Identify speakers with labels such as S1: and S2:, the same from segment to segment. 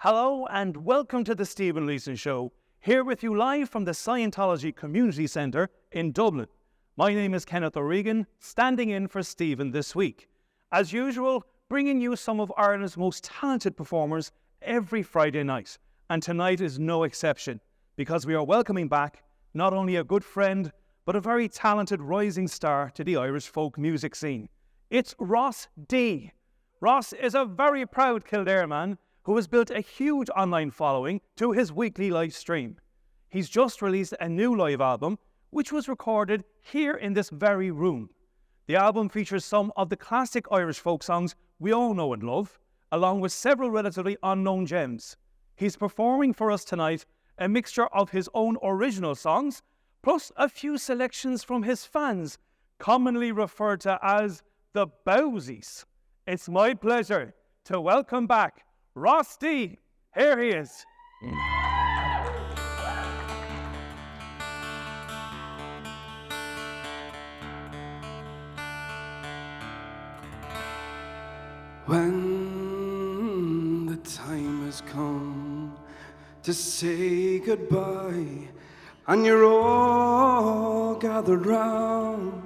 S1: Hello and welcome to the Stephen Leeson Show, here with you live from the Scientology Community Centre in Dublin. My name is Kenneth O'Regan, standing in for Stephen this week. As usual, bringing you some of Ireland's most talented performers every Friday night. And tonight is no exception, because we are welcoming back not only a good friend, but a very talented rising star to the Irish folk music scene. It's Ross D. Ross is a very proud Kildare man who has built a huge online following to his weekly live stream. He's just released a new live album, which was recorded here in this very room. The album features some of the classic Irish folk songs we all know and love, along with several relatively unknown gems. He's performing for us tonight a mixture of his own original songs, plus a few selections from his fans, commonly referred to as the Bowsies. It's my pleasure to welcome back Ross D. Here he is.
S2: When the time has come to say goodbye and you're all gathered round,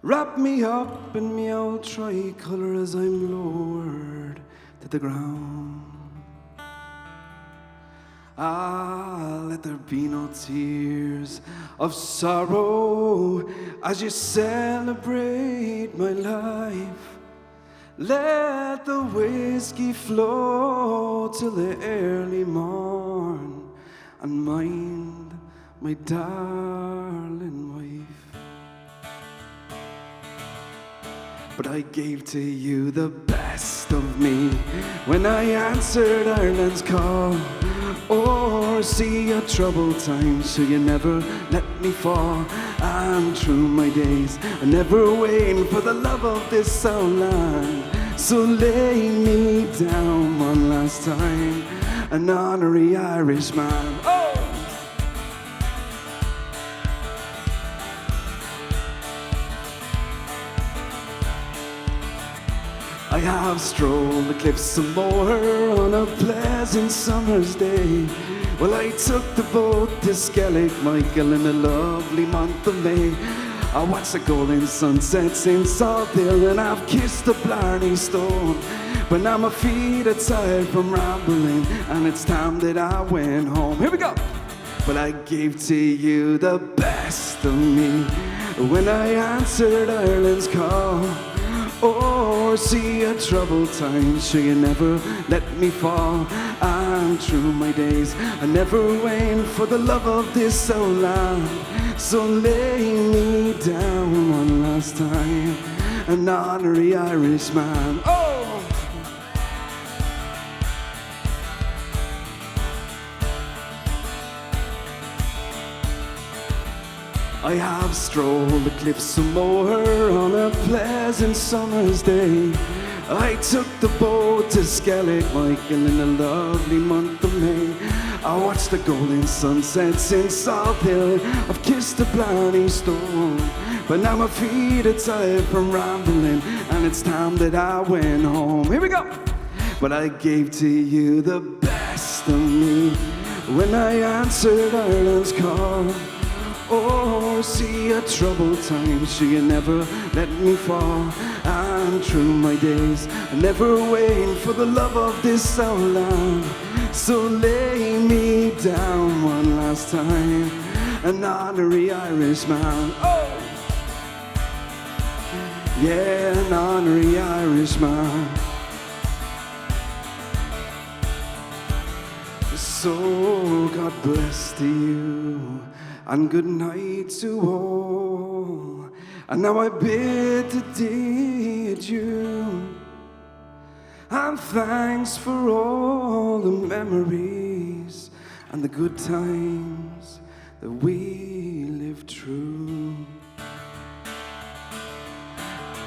S2: wrap me up in me old tricolour as I'm lowered to the ground. Let there be no tears of sorrow as you celebrate my life. Let the whiskey flow till the early morn and mind my darling wife. But I gave to you the best of me when I answered Ireland's call. Or see your troubled times, so you never let me fall. And through my days, I never waiting for the love of this old land. So lay me down one last time, an honorary Irishman. Oh! I have strolled the cliffs of Moher on a pleasant summer's day. Well, I took the boat to Skellig Michael in the lovely month of May. I watched the golden sunsets in Salthill and I've kissed the Blarney Stone. But now my feet are tired from rambling and it's time that I went home. Here we go! But I gave to you the best of me when I answered Ireland's call. Or see a troubled time, so you never let me fall. And through my days, I never waited for the love of this old land. So lay me down one last time, an honorary Irishman. Oh! I have strolled the cliffs of Moher on a pleasant summer's day. I took the boat to Skellig Michael in the lovely month of May. I watched the golden sunsets in Salthill. I've kissed the Blarney Stone. But now my feet are tired from rambling and it's time that I went home. Here we go! But I gave to you the best of me when I answered Ireland's call. Or see a troubled time, so you never let me fall. And through my days, I never waiting for the love of this old land. So lay me down one last time, an honorary Irishman. Oh! Yeah, an honorary Irishman. So God bless to you, and good night to all. And now I bid to thee adieu, and thanks for all the memories and the good times that we lived through.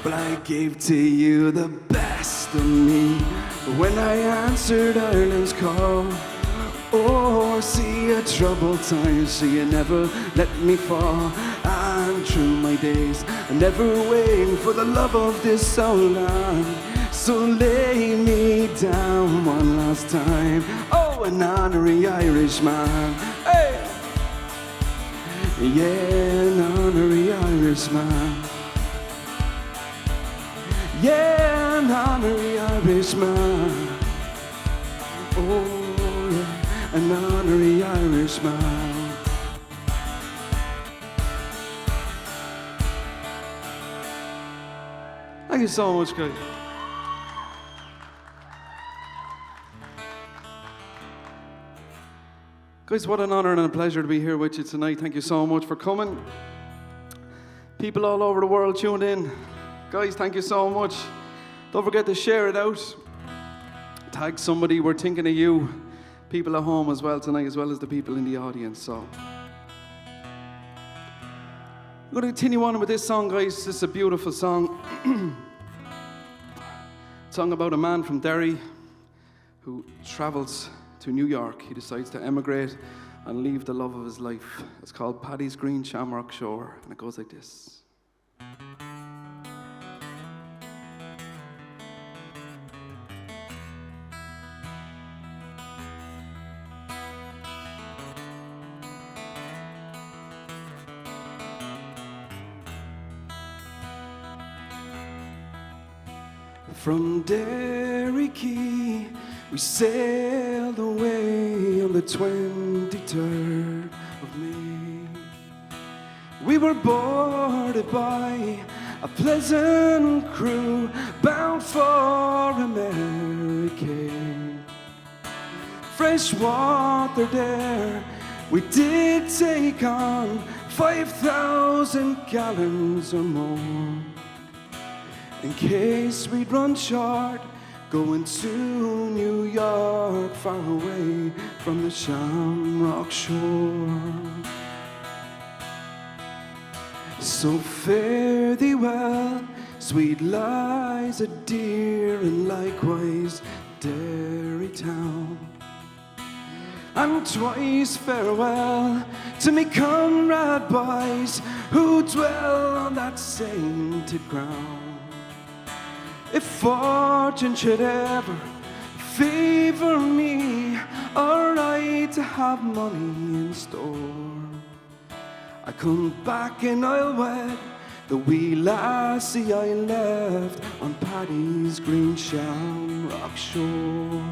S2: But I gave to you the best of me when I answered Ireland's call. Or see a troubled time, so you never let me fall. And through my days, I never waiting for the love of this old land. So So lay me down one last time. Oh, an honorary Irishman. Hey! Yeah, an honorary Irishman. Yeah, an honorary Irishman. Oh, yeah, an honorary Irishman. Thank you so much, guys. Guys, what an honor and a pleasure to be here with you tonight. Thank you so much for coming. People all over the world tuned in. Guys, thank you so much. Don't forget to share it out. Tag somebody. We're thinking of you. People at home as well tonight, as well as the people in the audience. So, I'm going to continue on with this song, guys. This is a beautiful song. Song about a man from Derry who travels to New York. He decides to emigrate and leave the love of his life. It's called Paddy's Green Shamrock Shore, and it goes like this. From Derry Quay, we sailed away on the 23rd of May. We were boarded by a pleasant crew bound for America. Fresh water there, we did take on 5,000 gallons or more, in case we'd run short going to New York, far away from the Shamrock Shore. So fare thee well, sweet Liza dear, and likewise Derry town. And twice farewell to me comrade boys who dwell on that sainted ground. If fortune should ever favor me, alright to have money in store, I come back and I'll wed the wee lassie I left on Paddy's Green Shamrock Shore.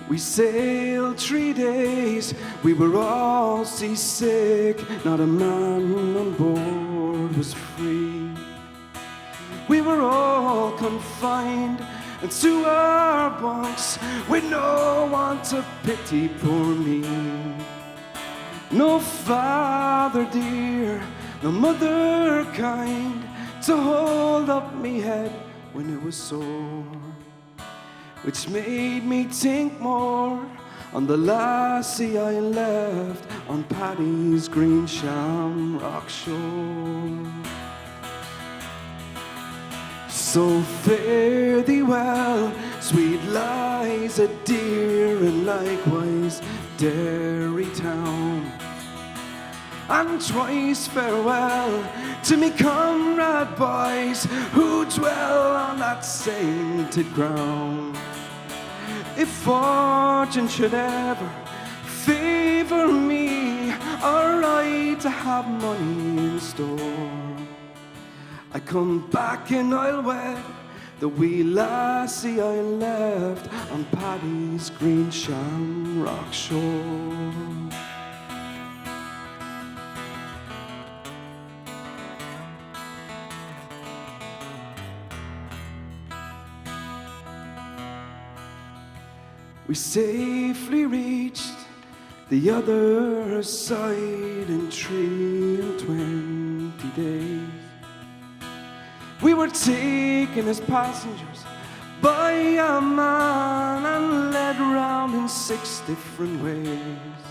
S2: We sailed 3 days, we were all seasick, not a man on board was free. We were all confined into our bunks, with no one to pity poor me. No father dear, no mother kind, to hold up me head when it was sore, which made me think more on the lassie I left on Paddy's Green Shamrock Shore. So fare thee well, sweet Liza dear, and likewise Derry town. And twice farewell to me comrade boys who dwell on that sainted ground. If fortune should ever favor me, alright to have money in store, I come back and I'll wed the wee lassie I left on Paddy's Green Shamrock Shore. We safely reached the other side in 23 days. We were taken as passengers by a man and led round in 6 different ways.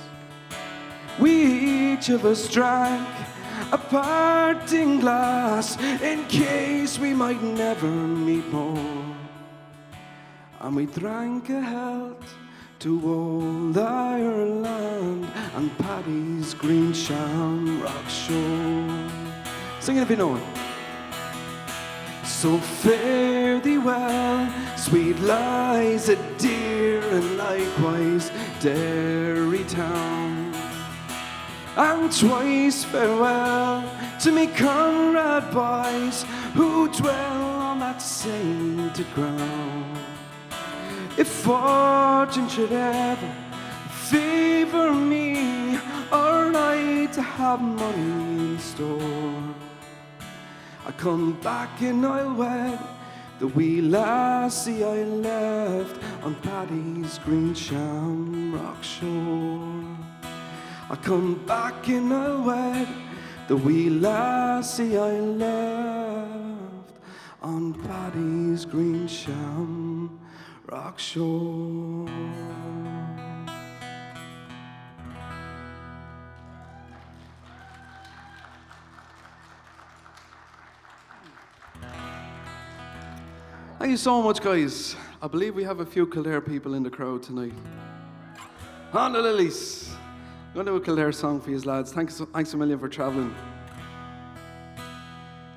S2: We each of us drank a parting glass in case we might never meet more. And we drank a health to old Ireland and Paddy's green shamrock shore. Sing it if you know it. So fare thee well, sweet Liza dear, and likewise Derry town. And twice farewell to me comrade boys who dwell on that sainted ground. If fortune should ever favor me, or I to have money in store, I come back and I'll wed the wee lassie I left on Paddy's green shamrock shore. I come back and I'll wed the wee lassie I left on Paddy's green shamrock shore. Thank you so much, guys. I believe we have a few Kildare people in the crowd tonight. On the lilies. I'm going to do a Kildare song for you lads. Thanks a million for travelling.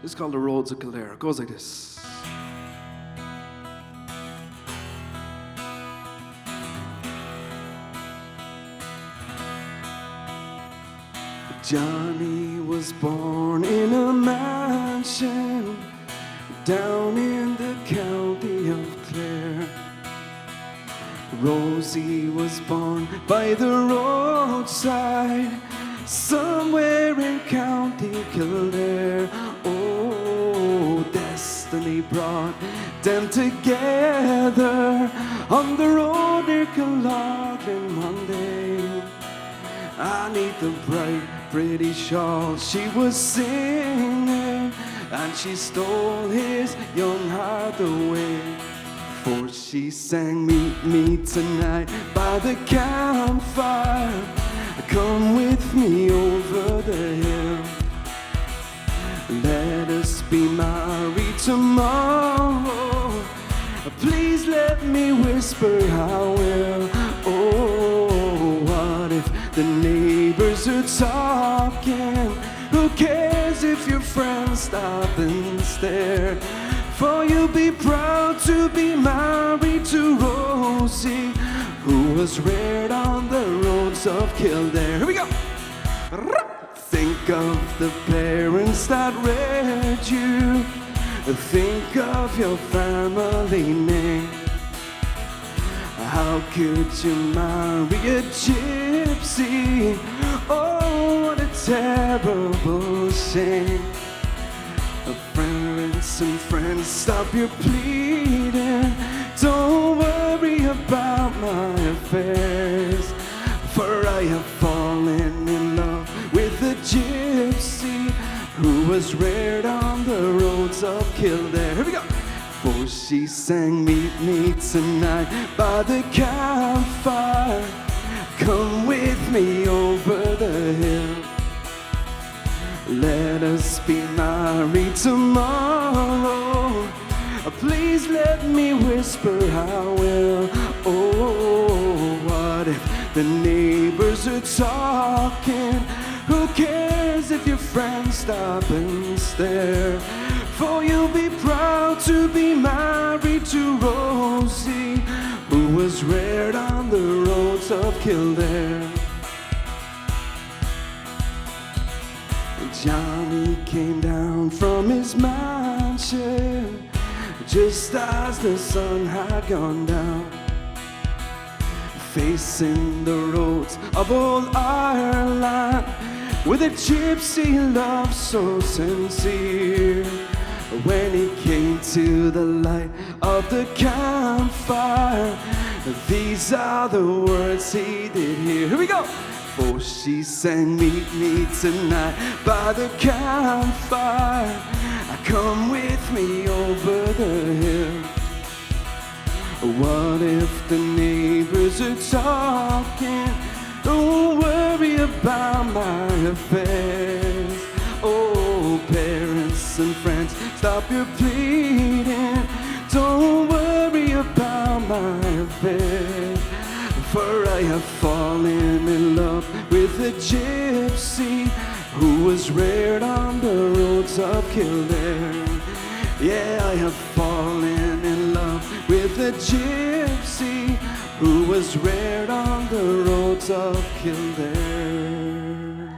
S2: This is called The Roads of Kildare. It goes like this. Johnny was born in a mansion down in the county of Clare. Rosie was born by the roadside somewhere in County Kildare. Oh, destiny brought them together on the road near Killorglin one day. Underneath the bright pretty shawl she was singing, and she stole his young heart away. For she sang, meet me tonight by the campfire, come with me over the hill. Let us be married tomorrow, please let me whisper I will. Oh, what if the neighbors are talking? Who cares if your friends stop and stare? For you'll be proud to be married to Rosie, who was reared on the roads of Kildare. Here we go. Think of the parents that reared you. Think of your family name. How could you marry a gypsy? Oh, what a terrible shame. Parents and friends, stop your pleading. Don't worry about my affairs, for I have fallen in love with a gypsy who was reared on the roads of Kildare. Here we go. For she sang, meet me tonight by the campfire, come with me over the hill. Let us be married tomorrow, please let me whisper I will. Oh, what if the neighbors are talking? Who cares if your friends stop and stare? For you'll be proud to be married to Rosie, who was reared on the roads of Kildare. Johnny came down from his mansion just as the sun had gone down, facing the roads of old Ireland with a gypsy love so sincere. When he came to the light of the campfire, these are the words he did hear. Here we go. For she sang, meet me tonight by the campfire, come with me over the hill. What if the neighbors are talking? Don't worry about my affairs. Oh, parents and friends, stop your pleading. Don't worry about my affairs, For I have fallen in love with a gypsy who was reared on the roads of Kildare. Yeah, I have fallen in love with a gypsy who was reared on the roads of Kildare.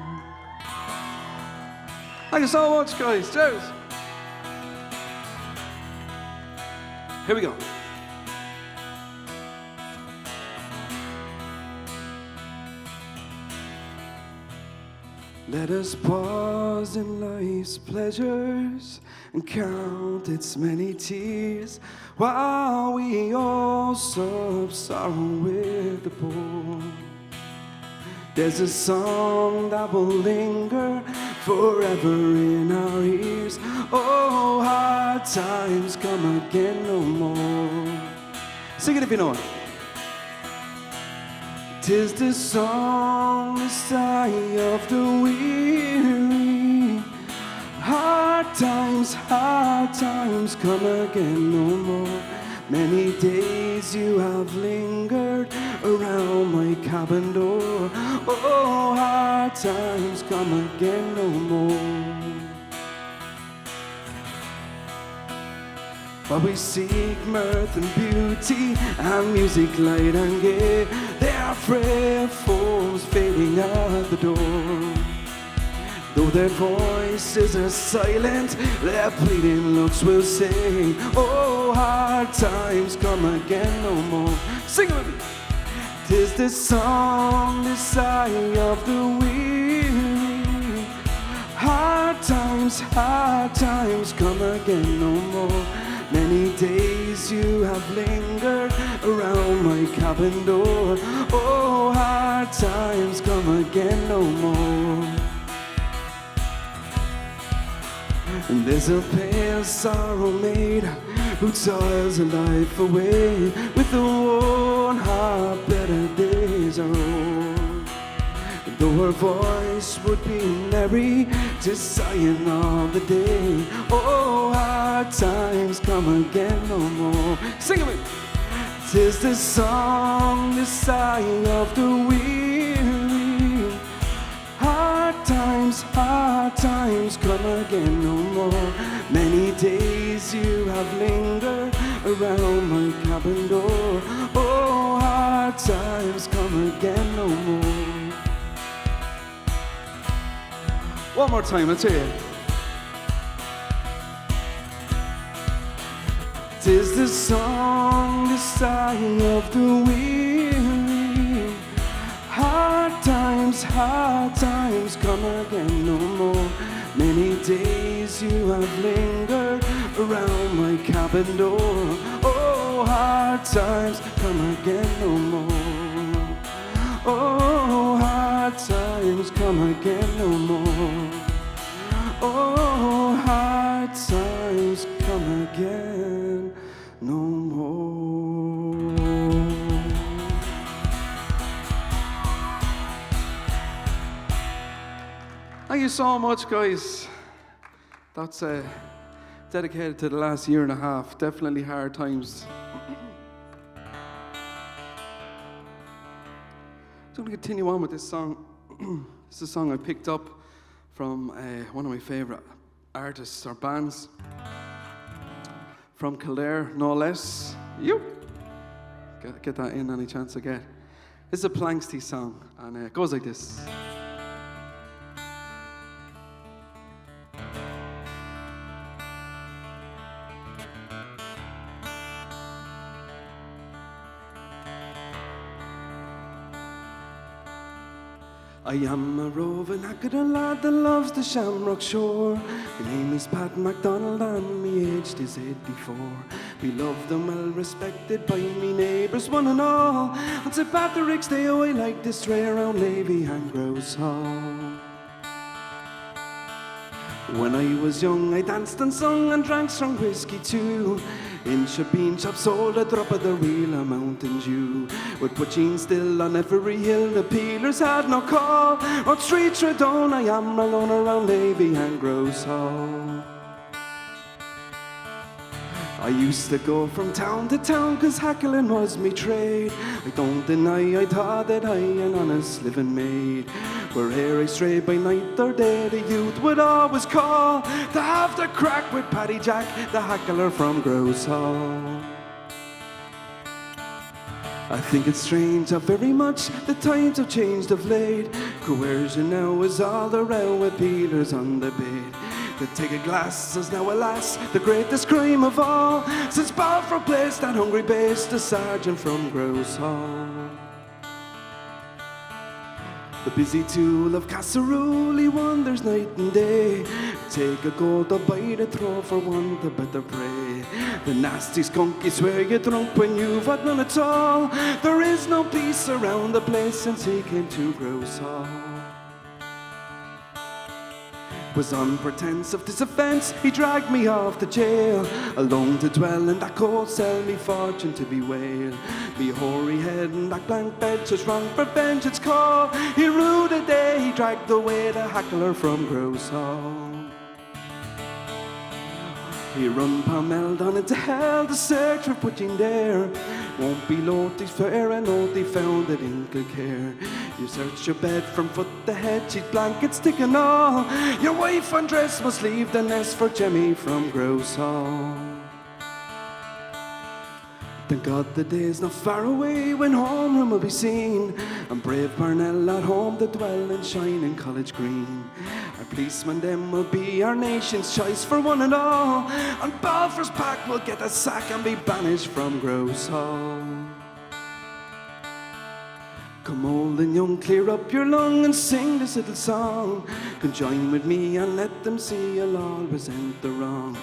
S2: Thank you so much, guys. Cheers. Here we go. Let us pause in life's pleasures and count its many tears, while we all sob sorrow with the poor. There's a song that will linger forever in our ears. Oh, hard times come again no more. Sing it if you know it. 'Tis the song, the sigh of the weary. Hard times come again no more. Many days you have lingered around my cabin door. Oh, hard times come again no more. But we seek mirth and beauty and music light and gay. They are frail forms fading out the door. Though their voices are silent, their pleading looks will say, oh, hard times come again no more. Sing it with me. 'Tis the song, the sigh of the weary. Hard times come again no more. Many days you have lingered around my cabin door. Oh, hard times come again no more. And there's a pale sorrow maid who toils her life away with the worn heart, better days are old. Though her voice would be merry, just sighing all the day. Oh, hard times come again no more. Sing it with me. 'Tis the song, the sigh of the weary. Hard times come again no more. Many days you have lingered around my cabin door. Oh, hard times come again no more. One more time, let's hear it. 'Tis the song, the sigh of the weary. Hard times come again no more. Many days you have lingered around my cabin door. Oh, hard times come again no more. Oh, hard times come again no more. Oh, hard times come again no more. Thank you so much, guys. That's dedicated to the last year and a half. Definitely hard times. So I'm going to continue on with this song. This is a song I picked up from one of my favourite artists or bands. From Kildare, no less. You get that in any chance I get. This is a Planksty song, and it goes like this. I am a roving Acadon lad that loves the Shamrock shore. My name is Pat MacDonald and me aged is 84. Beloved and well respected by me neighbours one and all. On St. Patrick's Day I like to stray around Levy and Grouse Hall. When I was young I danced and sung and drank strong whiskey too. In bean shop sold a drop of the real Mountain Dew. Would put jeans still on every hill, the peelers had no call. On street Tredone I am alone around Levy and Grouse Hall. I used to go from town to town 'cause haggling was me trade. I don't deny I thought that I an honest living made. Where'er I strayed by night or day, the youth would always call to have the crack with Paddy Jack, the haggler from Grouse Hall. I think it's strange how very much the times have changed of late. Coercion now is all around with peelers on the bed. The ticket glass is now, alas, the greatest crime of all, since Balfour placed that hungry base, the sergeant from Grouse Hall. The busy tool of casserole, he wanders night and day. Take a gold to bite the throat for want of better prey. The nasty skunky swear you're drunk when you've had none at all. There is no peace around the place since he came to Grouse Hall. Was on pretense of this offence, he dragged me off to jail, alone to dwell in that cold cell, me fortune to bewail. Me hoary head and that blank bed, just wrong for vengeance call. He ruled the day, he dragged away the haggler from Grouse Hall. He run Palmel down into hell to search for Putting there. Won't be Lotie's fair and Lotie found it in Kilcare. You search your bed from foot to head, she's blankets thick and all. Your wife undressed must leave the nest for Jemmy from Grouse Hall. Thank God the day's not far away when homeroom will be seen, and brave Parnell at home to dwell and shine in College Green. Our policemen them will be our nation's choice for one and all, and Balfour's pack will get a sack and be banished from Grouse Hall. Come old and young, clear up your lung and sing this little song. Come join with me and let them see you'll all resent the wrong.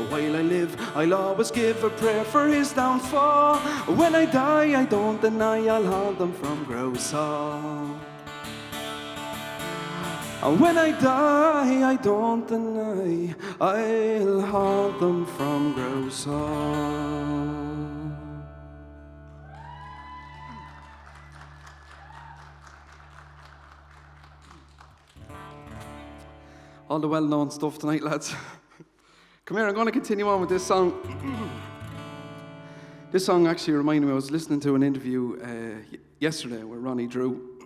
S2: While I live, I'll always give a prayer for his downfall. When I die, I don't deny I'll haunt them from Grouse Hall. When I die, I don't deny I'll haunt them from Grouse Hall. All the well-known stuff tonight, lads. Come here, I'm going to continue on with this song. This song actually reminded me, I was listening to an interview yesterday with Ronnie Drew,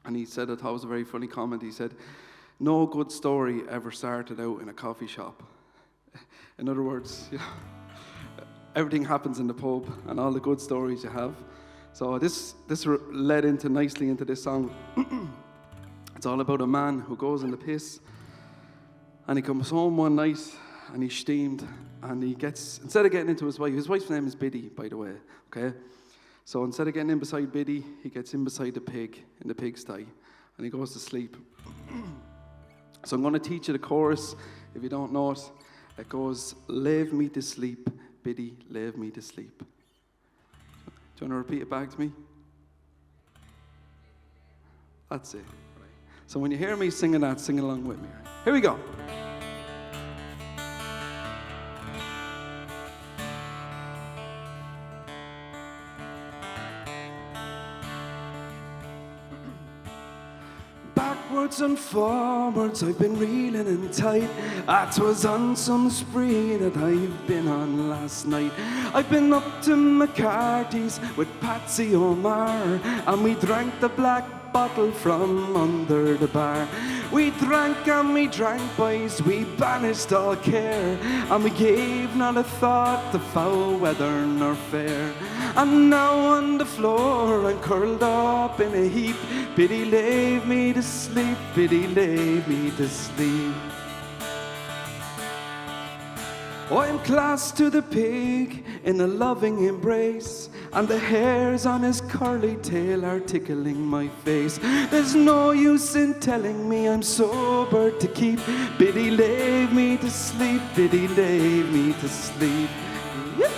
S2: and he said, I thought it was a very funny comment. He said, no good story ever started out in a coffee shop. In other words, you know, everything happens in the pub and all the good stories you have. So this led into nicely into this song. It's all about a man who goes in the piss, and he comes home one night and he's steamed, and he gets, instead of getting into his wife's name is Biddy, by the way, okay? So instead of getting in beside Biddy, he gets in beside the pig in the pigsty, and he goes to sleep. So I'm going to teach you the chorus. If you don't know it, it goes, "Lave me to sleep, Biddy, lave me to sleep." Do you want to repeat it back to me? That's it. So when you hear me singing that, sing along with me. Here we go. Backwards and forwards I've been reeling and tight. That was on some spree that I've been on last night. I've been up to McCarthy's with Patsy O'Mar, and we drank the black bottle from under the bar. We drank and we drank, boys, we banished all care, and we gave not a thought to foul weather nor fair. And now on the floor I'm curled up in a heap. Biddy, lave me to sleep, Biddy, lave me to sleep. Oh, I'm clasped to the pig in a loving embrace, and the hairs on his curly tail are tickling my face. There's no use in telling me I'm sober to keep. Biddy, lave me to sleep, Biddy, lave me to sleep. Yep.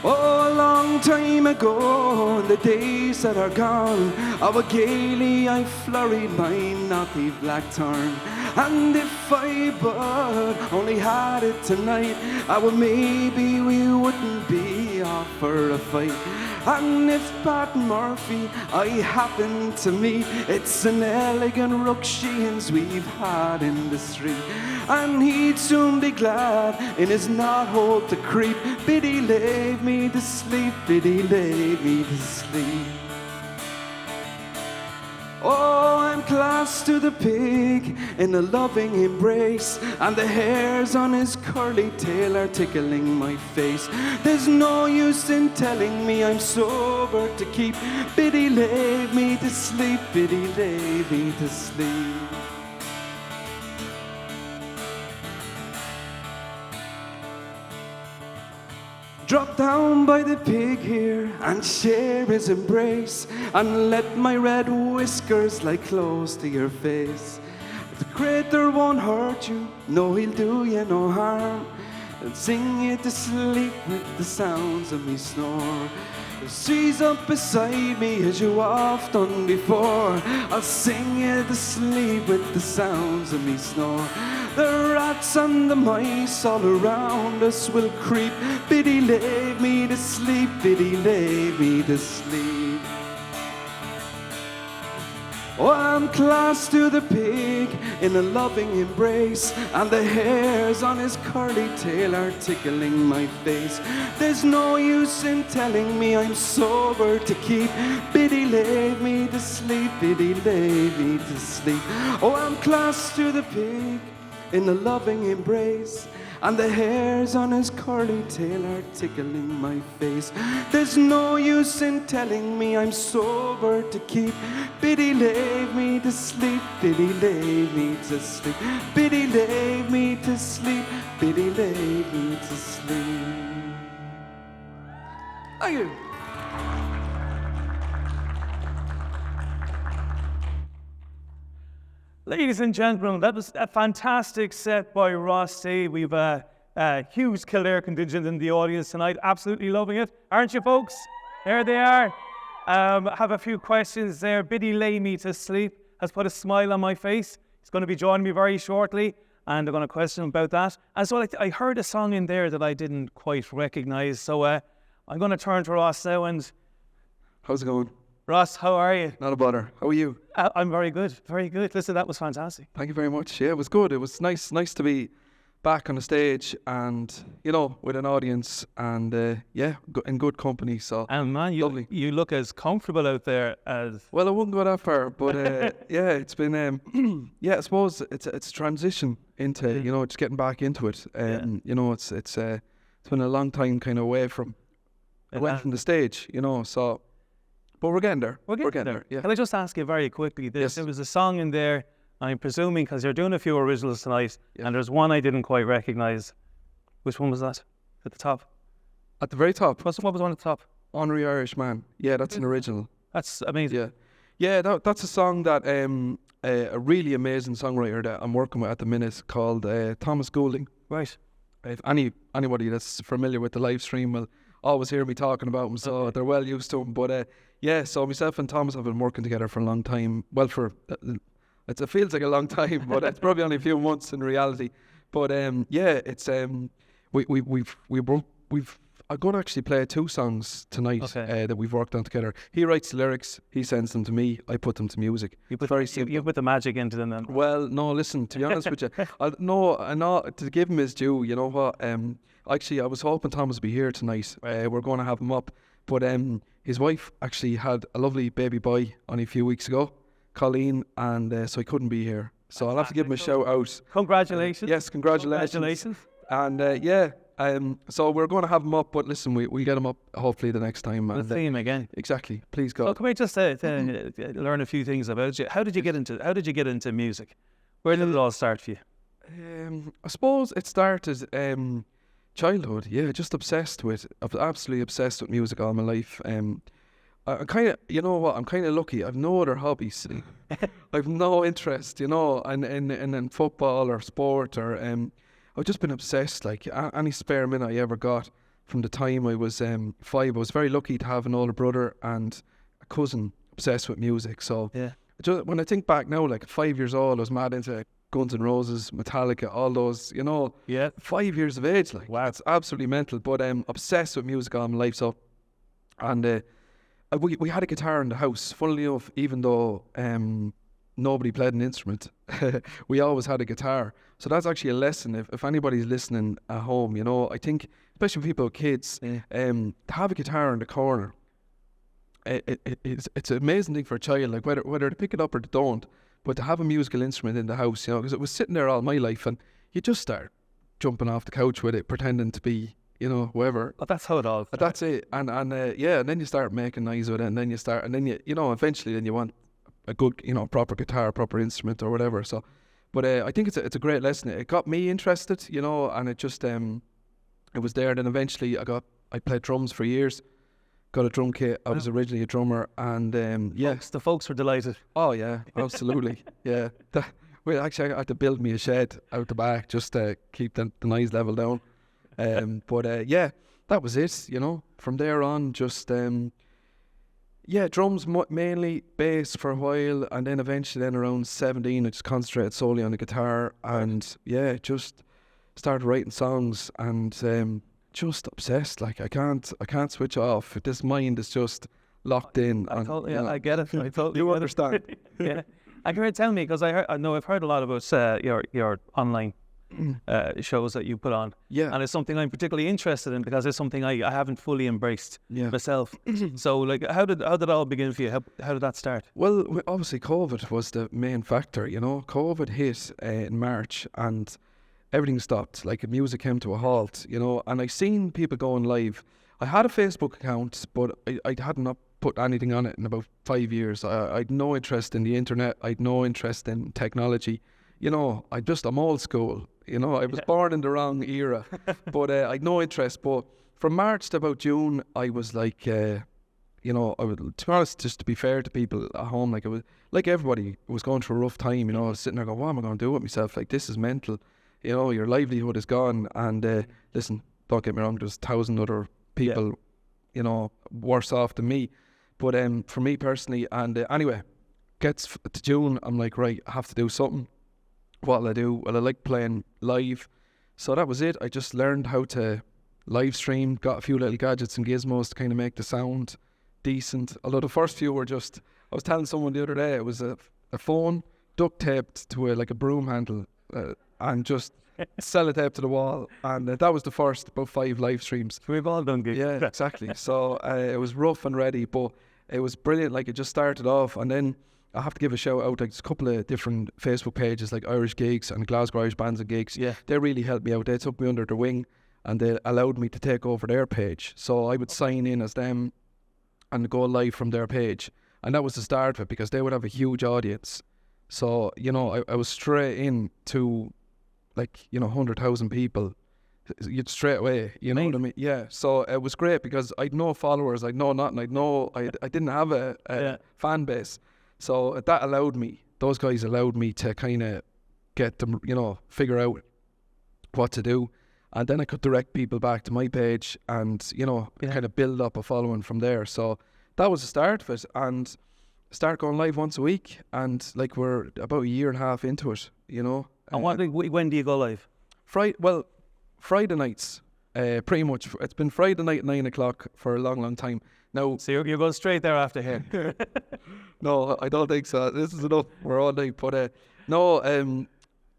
S2: Oh, a long time ago, in the days that are gone, how gaily I flurried my naughty black turn. And if I but only had it tonight, maybe we wouldn't be me off for a fight. And if Pat Murphy I happen to meet, it's an elegant rucksheens we've had in the street. And he'd soon be glad in his knothole to creep. Biddy laid me to sleep, Biddy laid me to sleep. Oh, I'm close to the pig in a loving embrace, and the hairs on his curly tail are tickling my face. There's no use in telling me I'm sober to keep. Biddy laid me to sleep, Biddy laid me to sleep. Drop down by the pig here and share his embrace, and let my red whiskers lie close to your face. The crater won't hurt you, no, he'll do you no harm, and sing you to sleep with the sounds of me snore. She's up beside me as you have done before. I'll sing you to sleep with the sounds of me snore. The rats and the mice all around us will creep. Biddy laid me to sleep, Biddy laid me to sleep. Oh, I'm close to the pig in a loving embrace, and the hairs on his curly tail are tickling my face. There's no use in telling me I'm sober to keep. Biddy laid me to sleep, Biddy laid me to sleep. Oh, I'm close to the pig in a loving embrace, and the hairs on his curly tail are tickling my face. There's no use in telling me I'm sober to keep. Biddy laid me to sleep, Biddy laid me to sleep. Biddy laid me to sleep, Biddy laid me to sleep. Thank you.
S1: Ladies and gentlemen, that was a fantastic set by Ross Day. We've a huge Kildare contingent in the audience tonight, absolutely loving it. Aren't you, folks? There they are. Have a few questions there. Biddy lay me to sleep has put a smile on my face. He's going to be joining me very shortly, and I'm going to question him about that. And so I heard a song in there that I didn't quite recognise, so I'm going to turn to Ross now. And
S2: how's it going?
S1: Ross, how are you?
S2: Not a bother. How are you?
S1: I'm very good, very good. Listen, that was fantastic.
S2: Thank you very much. Yeah, it was good. It was nice to be back on the stage and, you know, with an audience and, yeah, in good company. So,
S1: and man, you look as comfortable out there as...
S2: Well, I wouldn't go that far, but, yeah, it's been, yeah, I suppose it's a transition into, you know, just getting back into it. You know, it's been a long time kind of away from the stage, you know, so... But we're getting there. We're getting there. Yeah.
S1: Can I just ask you very quickly? There was a song in there, I'm presuming, because you're doing a few originals tonight, and there's one I didn't quite recognise. Which one was that? At the top?
S2: At the very top?
S1: What was one at the top?
S2: Honorary Irish Man. Yeah, that's an original.
S1: That's amazing.
S2: Yeah, that's a song that a really amazing songwriter that I'm working with at the minute called Thomas Goulding.
S1: Right.
S2: If anybody that's familiar with the live stream will always hear me talking about him, so they're well used to him. But yeah, so myself and Thomas have been working together for a long time. Well, it feels like a long time, but it's probably only a few months in reality. But yeah, it's we've I'm going to actually play 2 songs tonight that we've worked on together. He writes the lyrics, he sends them to me, I put them to music.
S1: You put the magic into them then?
S2: Well, no, listen, to be honest with you, I know to give him his due, you know what, actually I was hoping Thomas would be here tonight. We're going to have him up, but his wife actually had a lovely baby boy only a few weeks ago, Colleen, and so he couldn't be here. So I'll have to give him a shout out.
S1: Congratulations.
S2: Yes, congratulations. And yeah, so we're going to have him up, but listen, we'll get him up hopefully the next time.
S1: We'll see him again.
S2: Exactly. Please God.
S1: So can we just learn a few things about you? How did you get into music? Where did it all start for you?
S2: I suppose it started childhood. Yeah, just absolutely obsessed with music all my life. I kind of, you know what, I'm kind of lucky. I've no other hobbies. I've no interest, you know, in football or sport or I've just been obsessed. Like any spare minute I ever got from the time I was 5, I was very lucky to have an older brother and a cousin obsessed with music. So yeah, when I think back now, like at 5 years old, I was mad into Guns N' Roses, Metallica, all those, you know.
S1: Yeah.
S2: 5 years of age, like.
S1: Wow.
S2: It's absolutely mental. But obsessed with music all my life, so. And we had a guitar in the house. Funnily enough, even though nobody played an instrument, we always had a guitar. So that's actually a lesson. If anybody's listening at home, you know, I think, especially people with kids, to have a guitar in the corner, it's an amazing thing for a child, like whether to pick it up or they don't, but to have a musical instrument in the house, you know, because it was sitting there all my life, and you just start jumping off the couch with it, pretending to be, you know, whoever.
S1: But that's how it all started.
S2: That's it. And then you start making noise with it, and then you know, eventually then you want a good, you know, proper guitar, proper instrument or whatever. So, but I think it's a great lesson. It got me interested, you know, and it just it was there. Then eventually I played drums for years. Got a drum kit. I was originally a drummer, and
S1: The folks were delighted.
S2: Oh yeah, absolutely. Yeah. Well, actually, I had to build me a shed out the back just to keep the noise level down. But that was it. You know, from there on, just drums mainly, bass for a while, and then eventually, then around 17, I just concentrated solely on the guitar, and just started writing songs, and just obsessed. Like I can't switch off. This mind is just locked in.
S1: I get it. I totally
S2: you
S1: get
S2: understand.
S1: It. Yeah. I can tell me, because I know I've heard a lot about your online shows that you put on.
S2: Yeah.
S1: And it's something I'm particularly interested in, because it's something I haven't fully embraced myself. So like, how did it all begin for you? How did that start?
S2: Well, obviously COVID was the main factor, you know. COVID hit in March, and everything stopped. Like, music came to a halt, you know. And I seen people going live. I had a Facebook account, but I had not put anything on it in about 5 years. I had no interest in the internet. I had no interest in technology. You know, I'm old school. You know, I was born in the wrong era, but I had no interest. But from March to about June, I was like, you know, to be honest, just to be fair to people at home, like, it was like everybody was going through a rough time. You know, I was sitting there going, what am I going to do with myself? Like, this is mental. You know, your livelihood is gone. And listen, don't get me wrong, there's 1,000 other people, you know, worse off than me. But for me personally, and anyway, gets to June, I'm like, right, I have to do something. What'll I do? Well, I like playing live. So that was it. I just learned how to live stream, got a few little gadgets and gizmos to kind of make the sound decent. Although the first few were just, I was telling someone the other day, it was a phone duct taped to like a broom handle and just sellotape to the wall. And that was the first about 5 live streams.
S1: We've all done gigs.
S2: Yeah, exactly. So it was rough and ready, but it was brilliant. Like, it just started off, and then I have to give a shout out. Like, there's a couple of different Facebook pages, like Irish Gigs and Glasgow Irish Bands and Gigs.
S1: Yeah.
S2: They really helped me out. They took me under their wing, and they allowed me to take over their page. So I would sign in as them and go live from their page. And that was the start of it, because they would have a huge audience. So, you know, I was straight in to, like, you know, 100,000 people. You'd straight away, you know what I mean? Yeah. So it was great, because I'd no followers, I'd no nothing, I didn't have a fan base. So that allowed me, those guys allowed me to kind of get them, you know, figure out what to do. And then I could direct people back to my page and, you know, kind of build up a following from there. So that was the start of it, and start going live once a week. And like, we're about a year and a half into it, you know.
S1: And when do you go live?
S2: Friday nights, pretty much. It's been Friday night at 9 o'clock for a long, long time. Now,
S1: so you're going straight there after here?
S2: No, I don't think so. This is enough. We're all night. But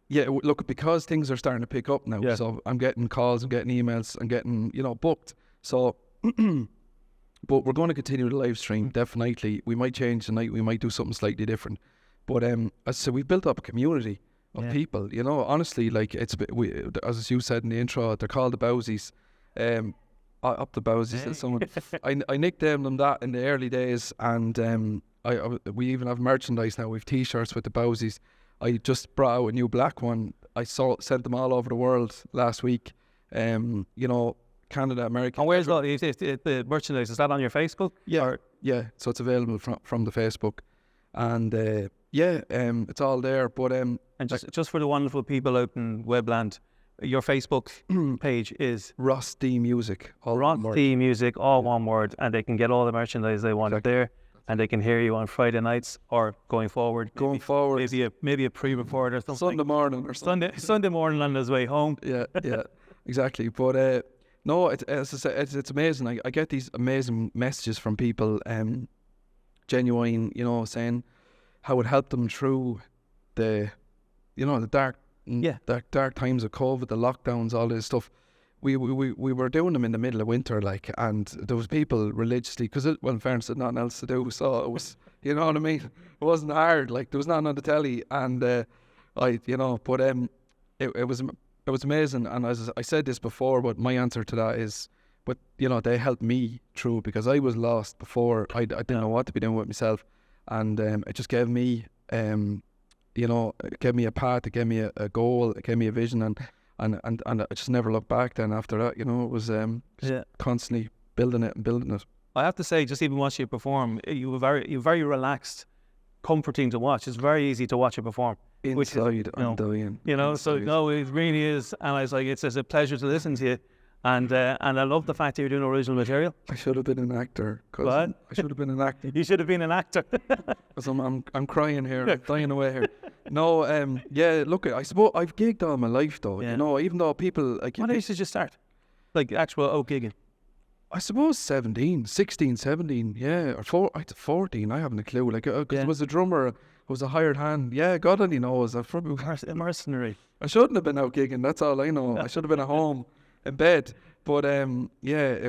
S2: look, because things are starting to pick up now, so I'm getting calls, I'm getting emails, I'm getting, you know, booked. So, but we're going to continue the live stream, definitely. We might change the night, we might do something slightly different. But so we've built up a community of people, you know. Honestly, like, as you said in the intro, they're called the Bowsies. Up the Bowsies. Someone I nicknamed them that in the early days, and we even have merchandise now. We have T-shirts with the Bowsies. I just brought out a new black one. Sent them all over the world last week. You know, Canada, America.
S1: And where's the merchandise? Is that on your Facebook?
S2: Yeah. So it's available from the Facebook, and it's all there. But
S1: and just for the wonderful people out in Webland, your Facebook page is
S2: Ross D Music.
S1: Ross D Music, all one word, and they can get all the merchandise they want there. and they can hear you on Friday nights or going forward. Maybe a pre-record or something.
S2: Sunday morning or something.
S1: Sunday morning on his way home.
S2: Yeah, exactly. But no, as I said, it's amazing. I get these amazing messages from people, genuine, saying how it helped them through the dark times of COVID, the lockdowns, all this stuff. We were doing them in the middle of winter, and there was people religiously, because in fairness, there was nothing else to do, so it was, you know what I mean? It wasn't hard, there was nothing on the telly, and it was amazing. And as I said this before, but my answer to that is, but they helped me through, because I was lost before. I didn't know what to be doing with myself, and it just gave me, it gave me a path, it gave me a goal, it gave me a vision, and I just never looked back then after that. It was constantly building it.
S1: I have to say, just even watching you perform, you're very relaxed, comforting to watch. It's very easy to watch you perform.
S2: Inside, I'm dying.
S1: So no, it really is. And I was like, it's a pleasure to listen to you. And I love the fact that you're doing original material.
S2: I should have been an actor. I should have been an actor.
S1: You should have been an actor.
S2: Because I'm crying here, I'm dying away here. No, look, I suppose I've gigged all my life though. Even though people like.
S1: What age did you start? Like actual gigging?
S2: I suppose 16, 17, yeah, or 14. I haven't a clue. Because I was a drummer, I was a hired hand. Yeah, God only knows. I probably
S1: a mercenary.
S2: I shouldn't have been out gigging. That's all I know. I should have been at home in bed. But it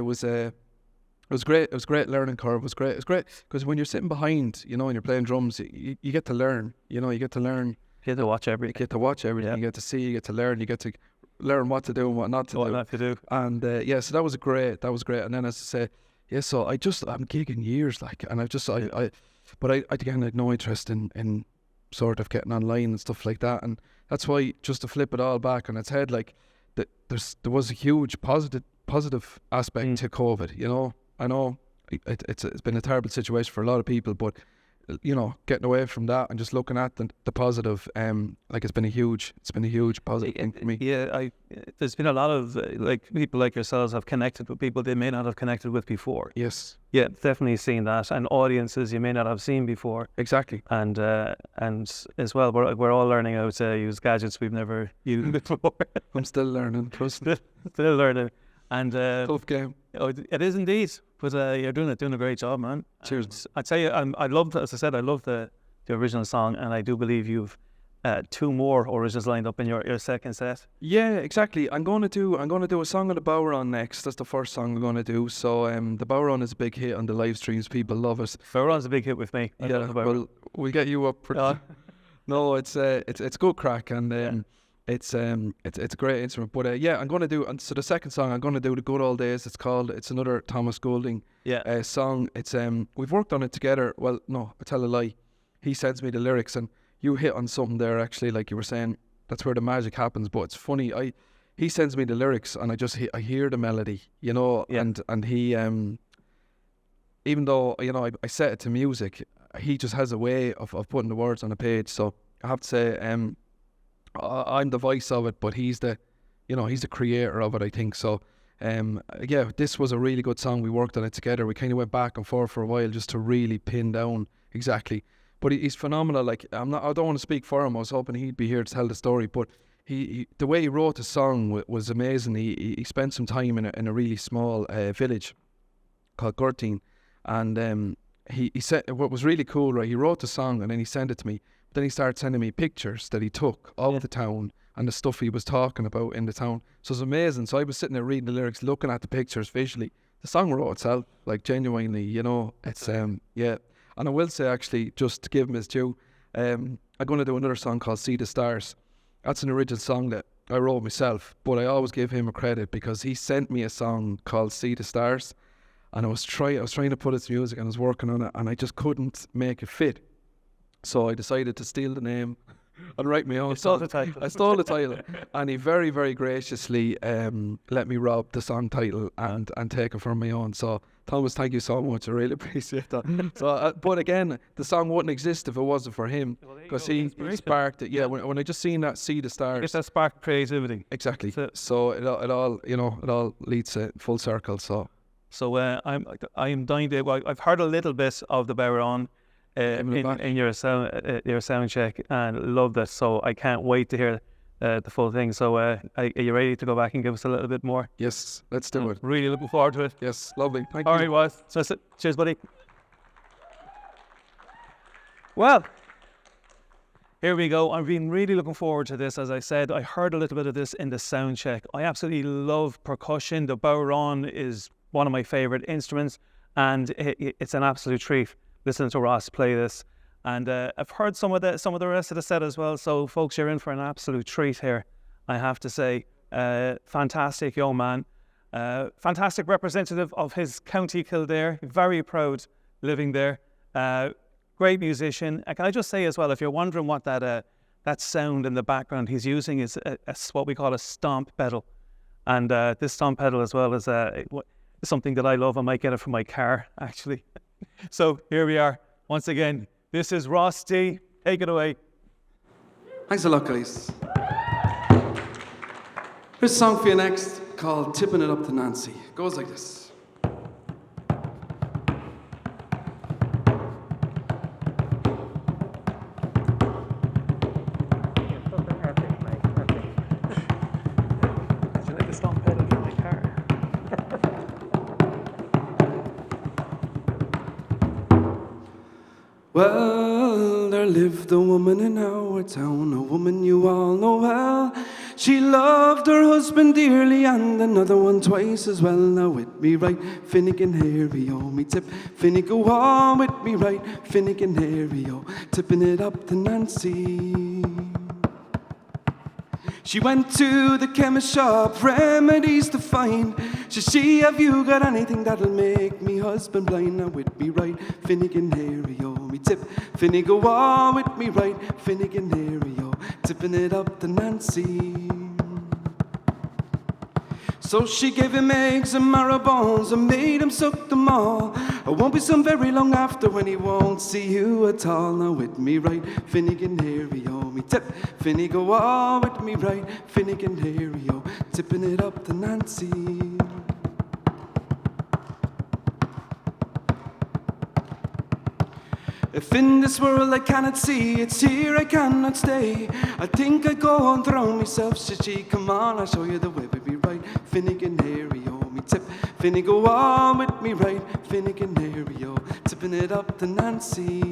S2: was great. It was a great learning curve. It was great because when you're sitting behind, and you're playing drums, you get to learn. You get to learn.
S1: You get to watch everything.
S2: You get to watch everything. Yeah. You get to see. You get to learn. You get to learn what to do and what not to do.
S1: What not to do.
S2: And so that was great. And then as I say, so I'm gigging years, and I again had no interest in sort of getting online and stuff like that. And that's why, just to flip it all back on its head, there was a huge positive aspect to COVID. I know it's been a terrible situation for a lot of people, but getting away from that and just looking at the positive, it's been a huge positive thing for me.
S1: Yeah, there's been a lot of people like yourselves have connected with people they may not have connected with before.
S2: Yes.
S1: Yeah, definitely seen that, and audiences you may not have seen before.
S2: Exactly.
S1: And as well, we're all learning how to use gadgets we've never used before.
S2: I'm still learning. Trust me.
S1: Still learning. And
S2: tough game.
S1: Oh, it is indeed. But you're doing a great job, man.
S2: Cheers.
S1: I'd say I love, as I said, I love the original song, and I do believe you've 2 more originals lined up in your second set.
S2: Yeah, exactly. I'm going to do a song on the Bowron next. That's the first song I'm going to do. So the Bowron is a big hit on the live streams. People love it.
S1: Bowron's a big hit with me.
S2: Well, we'll get you up. No, it's good crack, and it's a great instrument. But I'm going to do, and so the second song I'm going to do, The Good Old Days. It's another Thomas Goulding song. It's we've worked on it together. Well, no, I tell a lie. He sends me the lyrics, and you hit on something there actually, like you were saying. That's where the magic happens. But it's funny. He sends me the lyrics, and I hear the melody, and he even though I set it to music, he just has a way of putting the words on a page. So I have to say, I'm the voice of it, but he's the creator of it, I think. So this was a really good song. We worked on it together. We kind of went back and forth for a while just to really pin down exactly. But he's phenomenal. I don't want to speak for him. I was hoping he'd be here to tell the story, but he the way he wrote the song was amazing. He spent some time in a really small village called Gurteen, and he said what was really cool, right? He wrote the song and then he sent it to me. Then he started sending me pictures that he took of the town and the stuff he was talking about in the town. So it was amazing. So I was sitting there reading the lyrics, looking at the pictures visually. The song wrote itself, genuinely, it's And I will say, actually, just to give him his due, I'm going to do another song called See the Stars. That's an original song that I wrote myself, but I always give him a credit because he sent me a song called See the Stars, and I was trying to put it to music, and I was working on it, and I just couldn't make it fit. So I decided to steal the name and write my own song. I stole the title, and he very, very graciously let me rob the song title and take it for my own. So Thomas, thank you so much. I really appreciate that. So, but again, the song wouldn't exist if it wasn't for him, because he sparked it. Yeah, when I just seen that See the Stars,
S1: it's that spark creativity.
S2: Exactly. So it all leads to full circle. So
S1: So I'm dying to. Well, I've heard a little bit of the Baron in your sound check and loved it. So I can't wait to hear the full thing. So are you ready to go back and give us a little bit more?
S2: Yes, let's do it.
S1: Really looking forward to it.
S2: Yes, lovely. Thank
S1: All
S2: you.
S1: right, well, so that's it. Cheers, buddy. Well, here we go. I've been really looking forward to this. As I said, I heard a little bit of this in the sound check. I absolutely love percussion. The bodhrán is one of my favourite instruments, and it's an absolute treat listening to Ross play this. And I've heard some of the rest of the set as well. So, folks, you're in for an absolute treat here, I have to say. Fantastic young man. Fantastic representative of his county Kildare. Very proud living there. Great musician. Can I just say as well, if you're wondering what that sound in the background he's using is what we call a stomp pedal. And this stomp pedal as well is something that I love. I might get it from my car, actually. So here we are. Once again, this is Ross D. Take it away.
S2: Thanks a lot, guys. Here's a song for you next called Tipping It Up to Nancy. It goes like this. Well, there lived a woman in our town, a woman you all know well. She loved her husband dearly and another one twice as well. Now with me right, Finnegan Harry-o, me tip, Finnegan go on with me right, Finnegan Harry-o, tipping it up to Nancy. She went to the chemist shop, remedies to find. She, have you got anything that'll make me husband blind? Now with me right, Finnegan Harry-o, me tip, Finnegan go on with me right, Finnegan Harry-o, tipping it up to Nancy. So she gave him eggs and marrow bones and made him suck them all. It won't be some very long after when he won't see you at all. Now with me right, Finnegan Harry-o, me tip, Finnegan go on with me right, Finnegan Harry-o, tipping it up to Nancy. If in this world I cannot see, it's here I cannot stay. I think I go and throw myself, said she, come on, I'll show you the way, baby, right, Finnegan Harry-o, me tip, Finnegan go on with me right, Finnegan Harry-o, tipping it up to Nancy.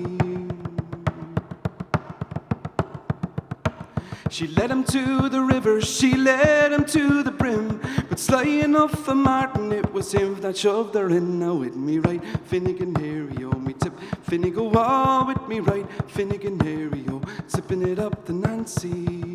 S2: She led him to the river, she led him to the brim, but sly enough for Martin, it was him that shoved her in. Now with me right, Finnegan Harry-o, me tip, Finnegan go on with me right, Finnegan Harry-o, tipping it up to Nancy.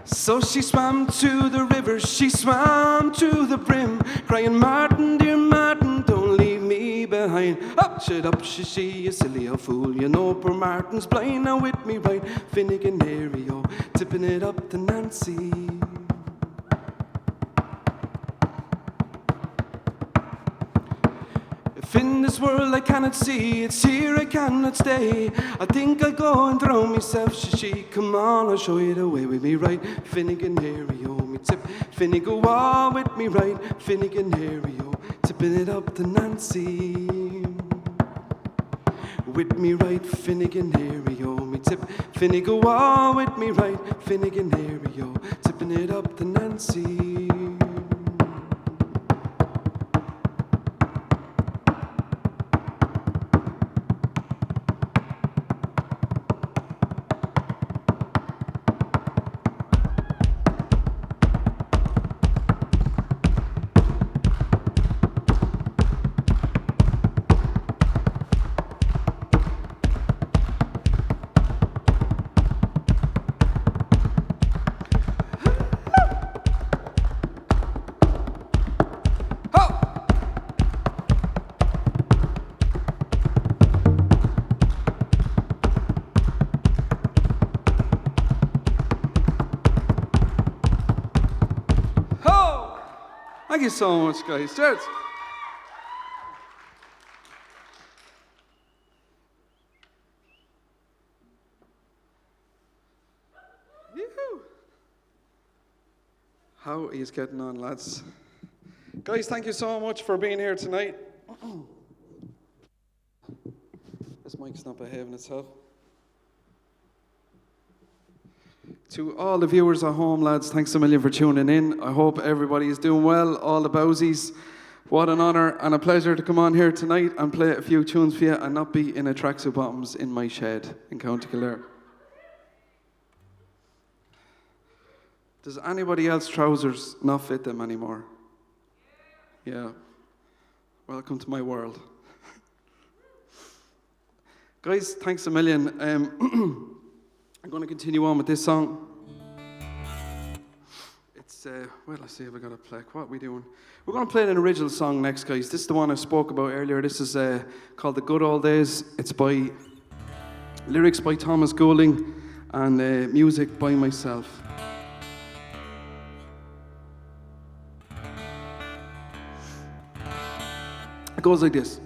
S2: So she swam to the river, she swam to the brim, crying, Martin, dear Martin, don't leave me behind. Up, she, you silly old fool, you know poor Martin's blind. Now with me right, Finnegan Harry-o, tipping it up to Nancy. If in this world I cannot see, it's here I cannot stay. I think I'll go and throw myself, she, come on, I'll show you the way. With me right, Finnegan Harry-o, me tip, Finnegan go on with me right, Finnegan Harry-o, tipping it up to Nancy. With me right, Finnegan Harry-o, me tip, Finnegan go on with me right, Finnegan Harry-o, tipping it up to Nancy. Thank you so much, guys. Cheers. Yoo-hoo. How are you getting on, lads? Guys, thank you so much for being here tonight. This mic's not behaving itself. To all the viewers at home, lads, thanks a million for tuning in. I hope everybody is doing well, all the bowsies. What an honour and a pleasure to come on here tonight and play a few tunes for you and not be in a tracksuit bottoms in my shed in County Kildare. Does anybody else trousers not fit them anymore? Yeah. Welcome to my world. Guys, thanks a million. I'm going to continue on with this song. It's, well, let's see if I got a play. What are we doing? We're going to play an original song next, guys. This is the one I spoke about earlier. This is called The Good Old Days. It's by lyrics by Thomas Goulding and music by myself. It goes like this.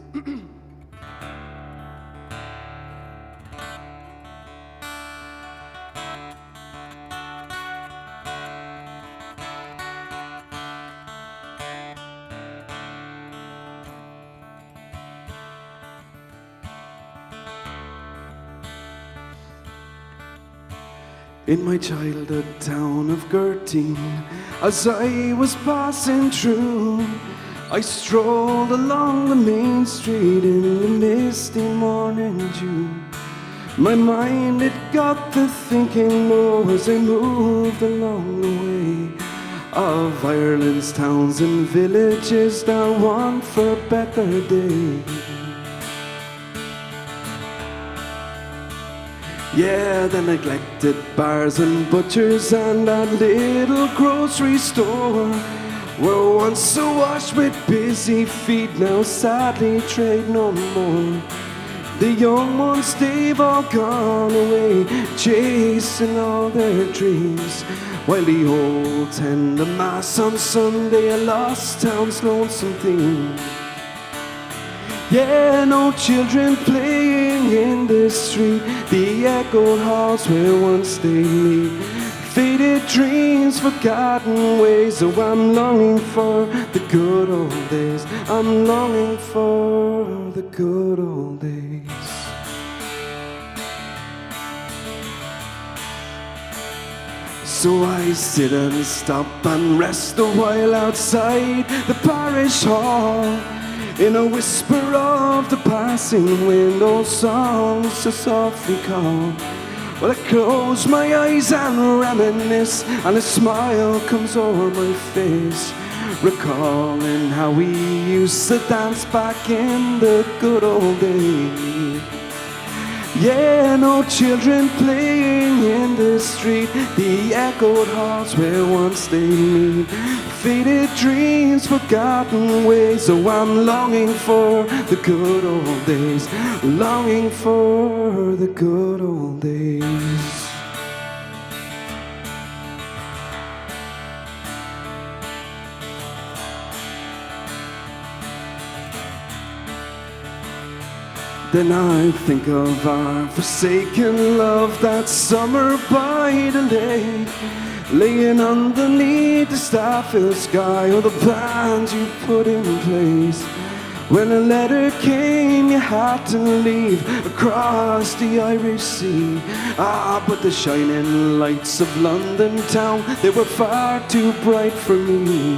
S2: In my childhood town of Gertine, as I was passing through, I strolled along the main street in the misty morning dew. My mind, it got to thinking more as I moved along the way of Ireland's towns and villages that want for a better day. Yeah, the neglected bars and butchers and that little grocery store were once awash with busy feet, now sadly trade no more. The young ones, they've all gone away, chasing all their dreams, while the old tend the mass on Sunday, a lost town's lonesome theme. Yeah, no children playing in the street, the echoed halls where once they meet. Faded dreams, forgotten ways, oh, I'm longing for the good old days. I'm longing for the good old days. So I sit and stop and rest a while outside the parish hall, in a whisper of the passing wind, old songs so softly call. Well, I close my eyes and reminisce, and a smile comes over my face, recalling how we used to dance back in the good old days. Yeah, no children playing in the street, the echoed halls where once they meet. Faded dreams, forgotten ways, oh, I'm longing for the good old days, longing for the good old days. Then I think of our forsaken love that summer by the lake, laying underneath the star-filled sky, or the plans you put in place. When a letter came, you had to leave across the Irish Sea. Ah, but the shining lights of London town, they were far too bright for me.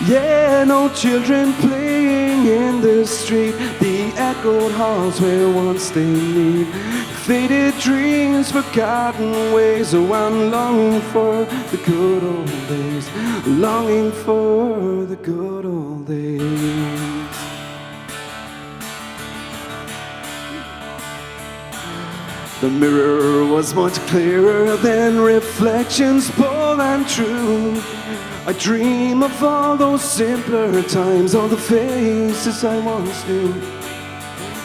S2: Yeah, no children playing in the street, the echoed halls where once they meet. Faded dreams, forgotten ways, oh, I'm longing for the good old days, longing for the good old days. The mirror was much clearer than reflections bold and true. I dream of all those simpler times, all the faces I once knew.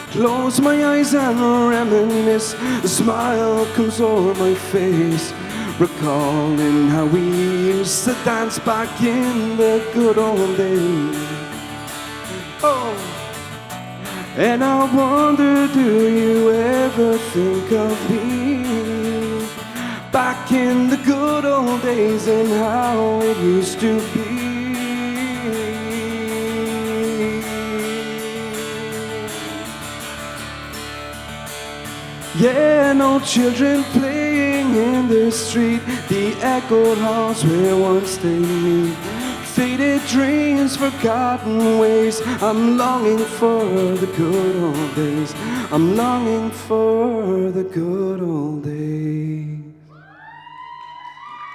S2: Close my eyes and reminisce, a smile comes over my face, recalling how we used to dance back in the good old days. Oh, and I wonder, do you ever think of me back in the good old days and how it used to be. Yeah, no children playing in the street, the echoed halls where once they meet. Faded dreams, forgotten ways. I'm longing for the good old days. I'm longing for the good old days.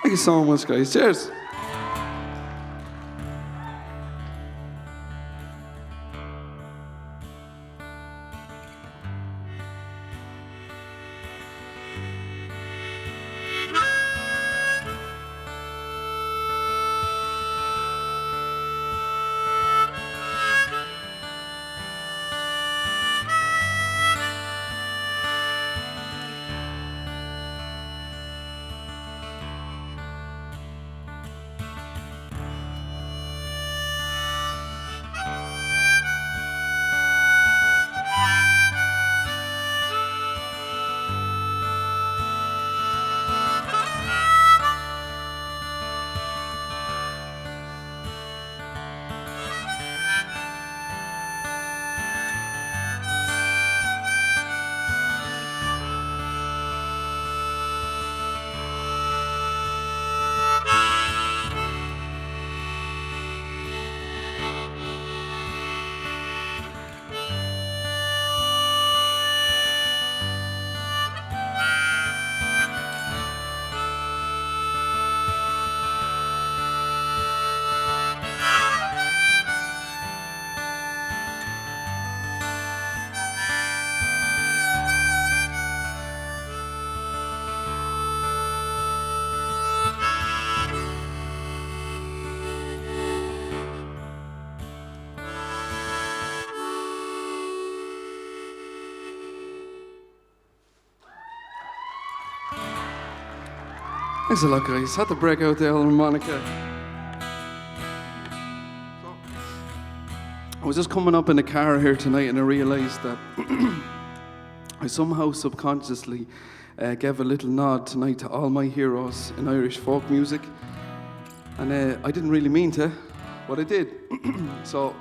S2: Thank you so much, guys. Cheers. Thanks a lot, guys. Had to break out the harmonica. I was just coming up in the car here tonight and I realised that I somehow subconsciously gave a little nod tonight to all my heroes in Irish folk music. And I didn't really mean to, but I did. So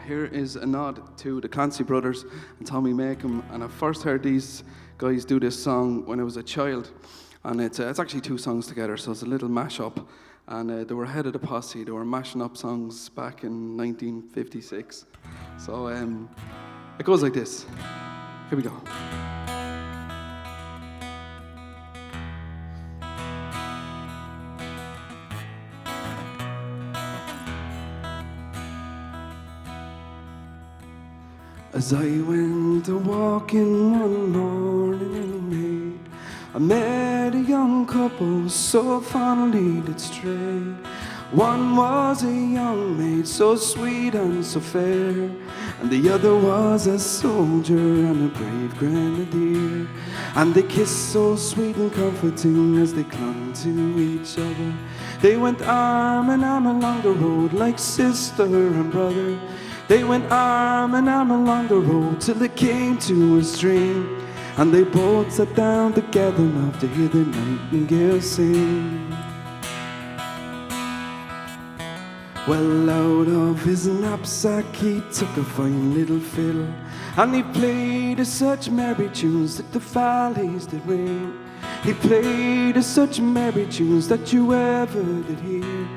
S2: here is a nod to the Clancy brothers and Tommy Makem. And I first heard these guys do this song when I was a child. And it's actually two songs together, so it's a little mash-up. And they were ahead of the posse. They were mashing up songs back in 1956. So it goes like this. Here we go. As I went a-walking one morning in May, I met a young couple so fondly did stray. One was a young maid so sweet and so fair, and the other was a soldier and a brave grenadier. And they kissed so sweet and comforting as they clung to each other. They went arm in arm along the road like sister and brother. They went arm in arm along the road till they came to a stream. And they both sat down together, loved to hear the nightingale sing. Well, out of his knapsack he took a fine little fiddle, and he played such merry tunes that the valleys did ring. He played such merry tunes that you ever did hear.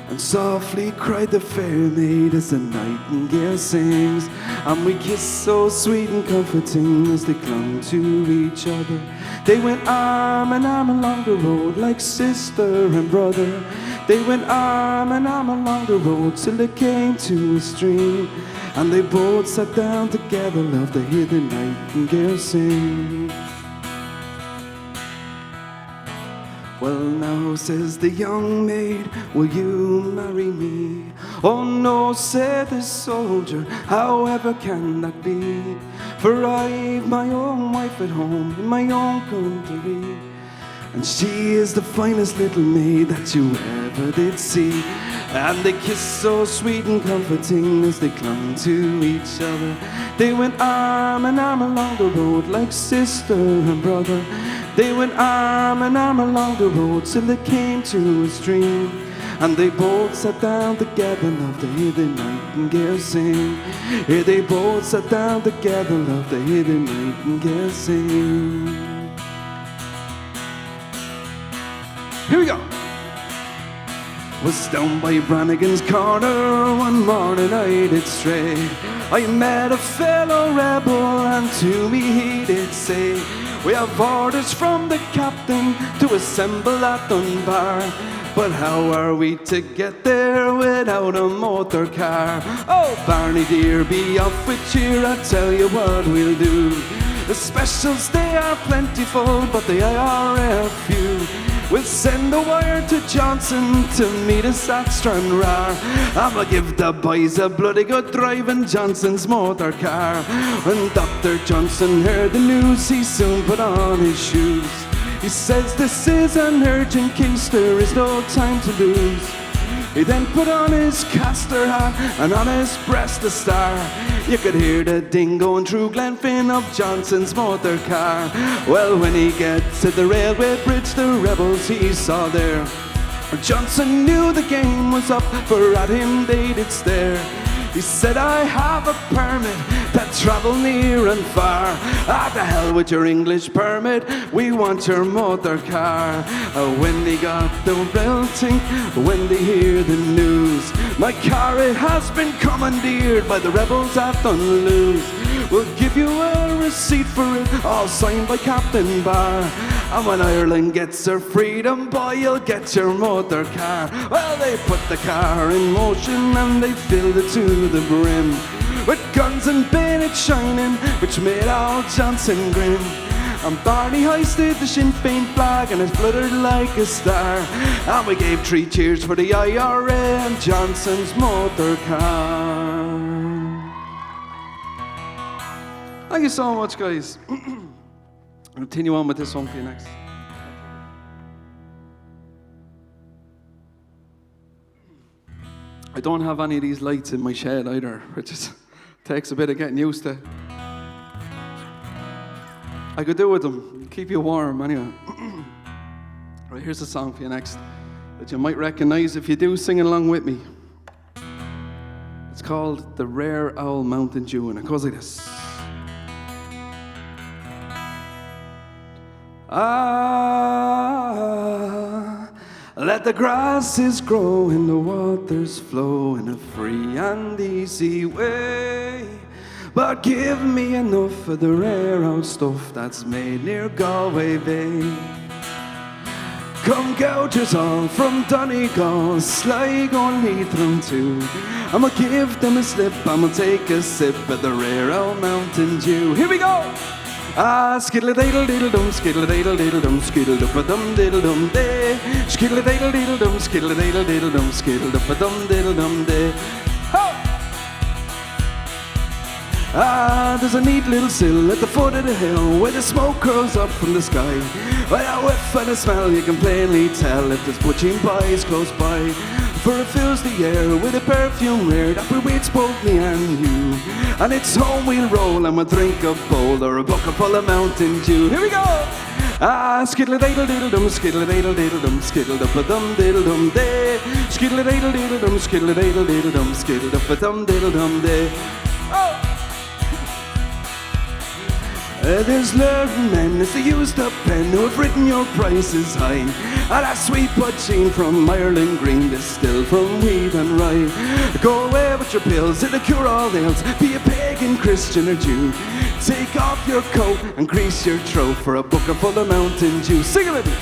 S2: And softly cried the fair maid as the nightingale sings. And we kissed so sweet and comforting as they clung to each other. They went arm in arm along the road like sister and brother. They went arm in arm along the road till they came to a stream. And they both sat down together, loved to hear the nightingale sing. Well, now, says the young maid, will you marry me? Oh no, said the soldier, however can that be? For I've my own wife at home in my own country, and she is the finest little maid that you ever did see. And they kissed so sweet and comforting as they clung to each other. They went arm in arm along the road like sister and brother. They went arm in arm along the road till they came to a stream. And they both sat down together, loved to hear the nightingale sing. Yeah, they both sat down together, loved to hear the nightingale sing. Here we go. Was down by Brannigan's corner one morning I did stray. I met a fellow rebel and to me he did say, we have orders from the captain to assemble at Dunbar. But how are we to get there without a motor car? Oh, Barney dear, be off with cheer, I tell you what we'll do. The specials, they are plentiful, but the IRF few. We'll send a wire to Johnson to meet us at Stranraer. I'ma give the boys a bloody good drive in Johnson's motor car. When Dr. Johnson heard the news, he soon put on his shoes. He says this is an urgent case, there is no time to lose. He then put on his castor hat and on his breast a star. You could hear the ding going through Glenfin of Johnson's motor car. Well, when he gets to the railway bridge, the rebels he saw there. Johnson knew the game was up, for at him they did stare. He said, I have a permit to travel near and far. Ah, the hell with your English permit, we want your motor car. When they got the rail tink, when they hear the news, my car, it has been commandeered by the rebels at Dunluce. We'll give you a receipt for it, all signed by Captain Barr. And when Ireland gets her freedom, boy, you'll get your motor car. Well, they put the car in motion and they filled it to the brim with guns and bayonets shining, which made all Johnson grin. And Barney hoisted the Sinn Féin flag and it fluttered like a star. And we gave 3 cheers for the IRA and Johnson's motor car. Thank you so much, guys. I'll continue on with this one for you next. I don't have any of these lights in my shed either, which takes a bit of getting used to. I could do with them, keep you warm anyway. Right, here's a song for you next that you might recognize if you do sing along with me. It's called The Rare Owl Mountain Dew, and it goes like this. Ah, let the grasses grow and the waters flow in a free and easy way. But give me enough of the rare old stuff that's made near Galway Bay. Come gougers all from Donegal, Sligo and Leitrim too. I'ma give them a slip, I'ma take a sip of the rare old Mountain Dew. Here we go! Ah, skiddle-diddle-diddle-dum, skiddle-diddle-diddle-dum, skiddle-dup-a-dum-diddle-dum-day. Skiddle-diddle-diddle-dum, skiddle-diddle-diddle-dum, skiddle-dup-a-dum-diddle-dum-day. Ah, there's a neat little sill at the foot of the hill where the smoke curls up from the sky. By a whiff and a smell you can plainly tell if there's butching pies close by. For it fills the air with a perfume rare that pervades both me and you. And it's home we'll roll and we'll drink a bowl or a bucket full of Mountain Dew. Here we go! Ah, skiddle-diddle-diddle-dum, skiddle-diddle-diddle-dum, skiddle-dup-a-dum-diddle-dum-day. Skiddle-diddle-diddle-dum, skiddle-diddle-diddle-dum, skiddle-dup-a-dum-diddle-dum-day. Oh! There's learned men as they used a pen who have written your prices high. And that sweet poteen from Ireland green, distilled from wheat and rye. Go away with your pills, it'll cure all ails. Be a pagan, Christian or Jew. Take off your coat and grease your throat for a bucket full of Mountain Dew. Sing it with me!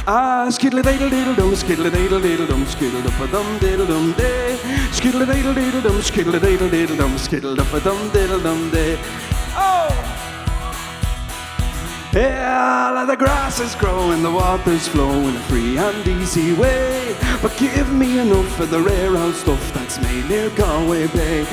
S2: Ah, skiddle-diddle-diddle-dum, skiddle-diddle-diddle-dum, skiddle-dup-a-dum-diddle-dum-day. Skiddle-diddle-diddle-dum, skiddle-diddle-diddle-dum, skiddle-dup-a-dum-diddle-dum-day. Oh! Yeah, let the grasses grow and the waters flow in a free and easy way. But give me enough of the rare old stuff that's made near Galway Bay.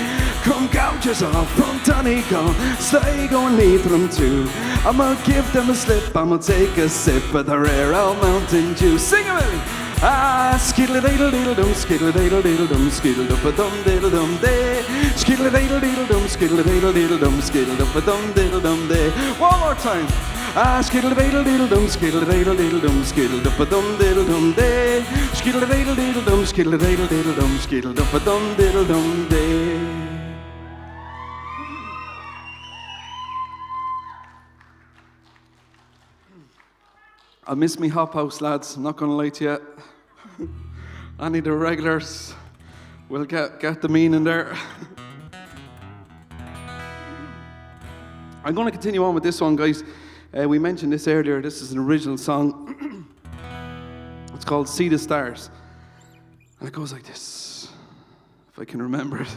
S2: Come gougers off from Donegal, Sligo and Leitrim too. I'ma give them a slip, I'ma take a sip of the rare old Mountain Dew. Sing it with me! Ah, skiddle-diddle-diddle-dum, skiddle-diddle-diddle-dum, skiddle-dup-a-dum-diddle-dum-day. Skiddle-diddle-diddle-dum, skiddle-diddle-diddle-dum, skiddle-dup-a-dum-diddle-dum-day. One more time. Ah, skittle diddle diddle dum, skittle diddle diddle dum, skittle dup a dum diddle dum day. Skittle diddle diddle dum, skittle diddle diddle dum, skittle dup a dum diddle dum day. I miss me hop house, lads. I'm not gonna lie to you. Any of the regulars will get the meaning there. I'm going to continue on with this one, guys. We mentioned this earlier. This is an original song. It's called See the Stars. And it goes like this, if I can remember it.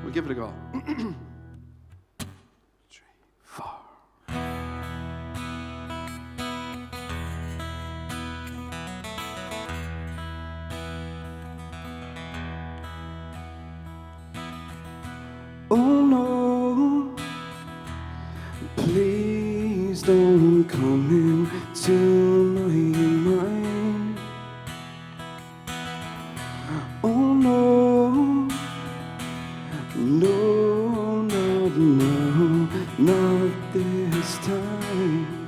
S2: We'll give it a go. 3, 4. Oh no, please don't come into my mind. Oh no, no, no, no, not this time.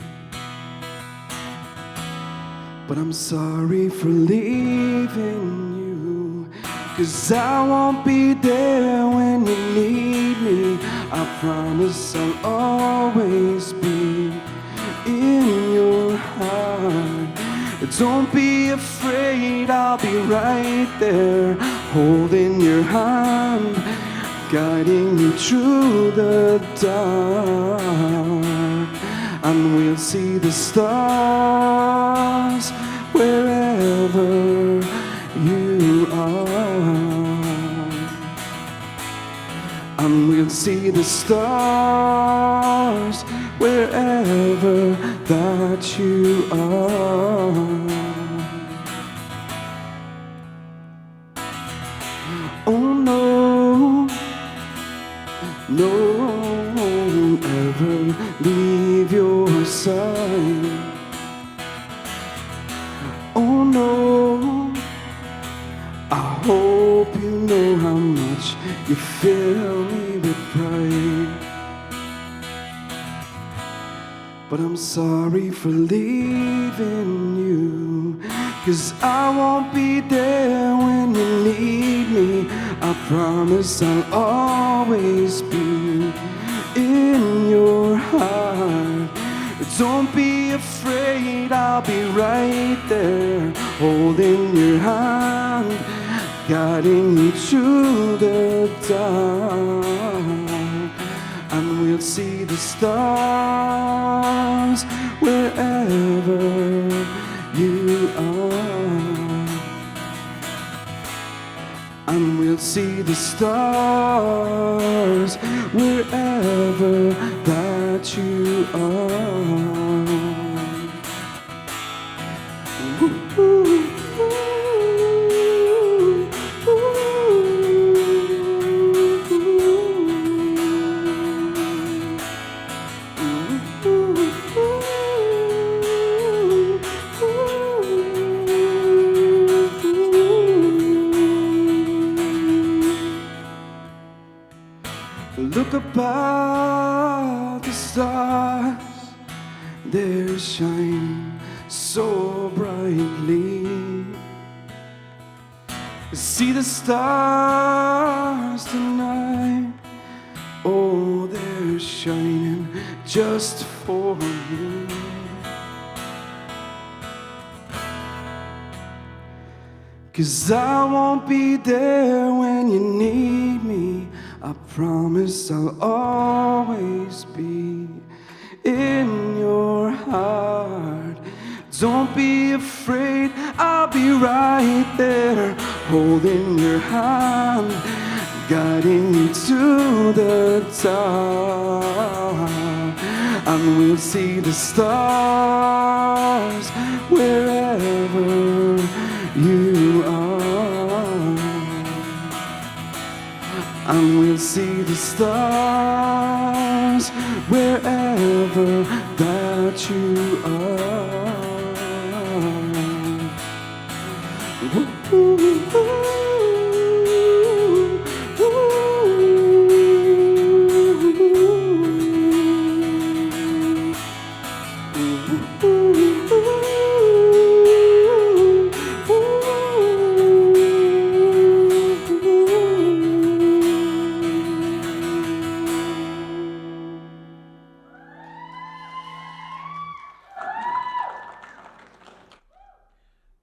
S2: But I'm sorry for leaving you, 'cause I won't be there when you need me. I promise I'll always be in your heart. Don't be afraid, I'll be right there, holding your hand, guiding you through the dark. And we'll see the stars wherever you are. And we'll see the stars wherever that you are. Oh no, don't ever leave your side. Oh no, I hope you know how much you fill me with pride. But I'm sorry for leaving you, 'cause I won't be there when you need me. I promise I'll always be in your heart. Don't be afraid, I'll be right there, holding your hand, guiding you through the dark. And we'll see the stars wherever you are. And we'll see the stars wherever that you are. Ooh. Look about the stars, they're shining so brightly. See the stars tonight, oh, they're shining just for you. 'Cause I won't be there when you need me. I promise I'll always be in your heart. Don't be afraid, I'll be right there, holding your hand, guiding you to the top. And we'll see the stars wherever you are. And we'll see the stars wherever that you are. Ooh, ooh, ooh.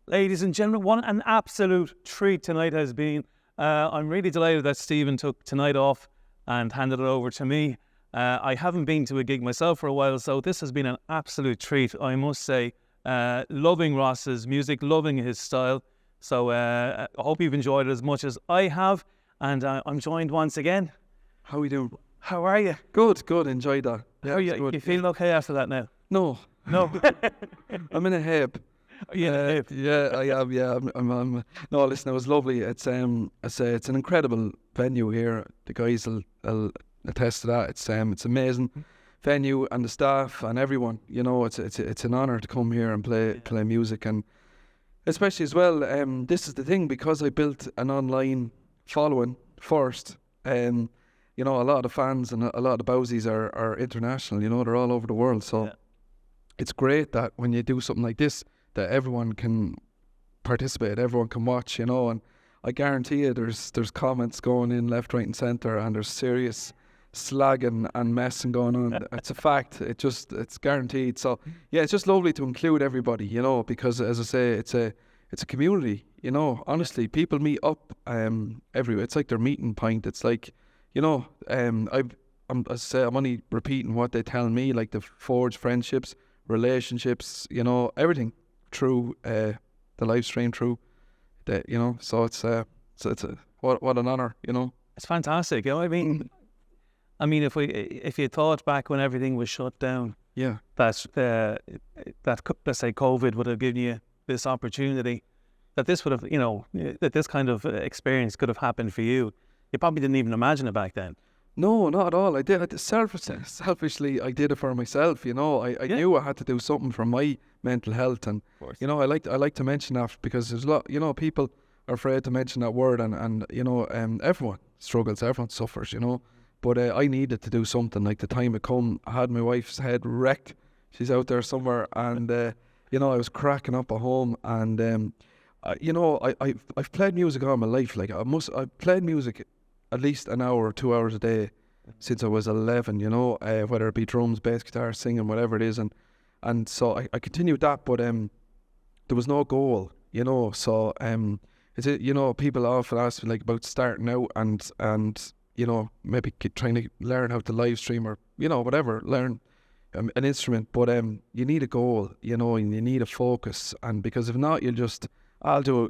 S1: Ladies and gentlemen, what an absolute treat tonight has been. I'm really delighted that Stephen took tonight off and handed it over to me. I haven't been to a gig myself for a while, so this has been an absolute treat, I must say. Loving Ross's music, loving his style. So I hope you've enjoyed it as much as I have. And I'm joined once again.
S2: How we doing?
S1: How are you?
S2: Good. Enjoyed that. Yeah,
S1: How are you?
S2: good.
S1: You feeling okay after that now?
S2: No. I'm in a heb.
S1: Yeah.
S2: Yeah, I am. Yeah, I'm. No, listen, it was lovely. It's an incredible venue here. The guys will attest to that. It's amazing venue, and the staff and everyone. You know, it's an honour to come here and play music, and especially as well. This is the thing, because I built an online following first. You know, a lot of the fans and a lot of the bowsies are international. You know, they're all over the world. So it's great that when you do something like this, that everyone can participate, everyone can watch, you know, and I guarantee you there's comments going in left, right and centre, and there's serious slagging and messing going on. It's a fact. It's guaranteed. So yeah, it's just lovely to include everybody, you know, because as I say, it's a community, you know. Honestly, people meet up everywhere. It's like their meeting point. It's like, you know, I'm only repeating what they tell me, like the forged friendships, relationships, you know, everything through the live stream, through the, you know. So it's what an honour, you know.
S1: It's fantastic. You know, I mean, if you thought back when everything was shut down, that let's say COVID would have given you this opportunity, that this would have, you know, that this kind of experience could have happened for you. You probably didn't even imagine it back then.
S2: No, not at all. I did selfishly. I did it for myself. You know, I knew I had to do something for my mental health, and you know, I like to mention that, because there's a lot. You know, people are afraid to mention that word, and you know, everyone struggles, everyone suffers. You know, but I needed to do something. Like the time had come. I had my wife's head wrecked. She's out there somewhere, and you know, I was cracking up at home, and you know, I've played music all my life. Like I've played music at least an hour or 2 hours a day since I was 11, you know, whether it be drums, bass guitar, singing, whatever it is, and so I continued that, but there was no goal, you know. So you know, people often ask me like about starting out and you know, maybe trying to learn how to live stream, or you know, whatever, learn an instrument, but you need a goal, you know, and you need a focus, and because if not, you'll just, I'll do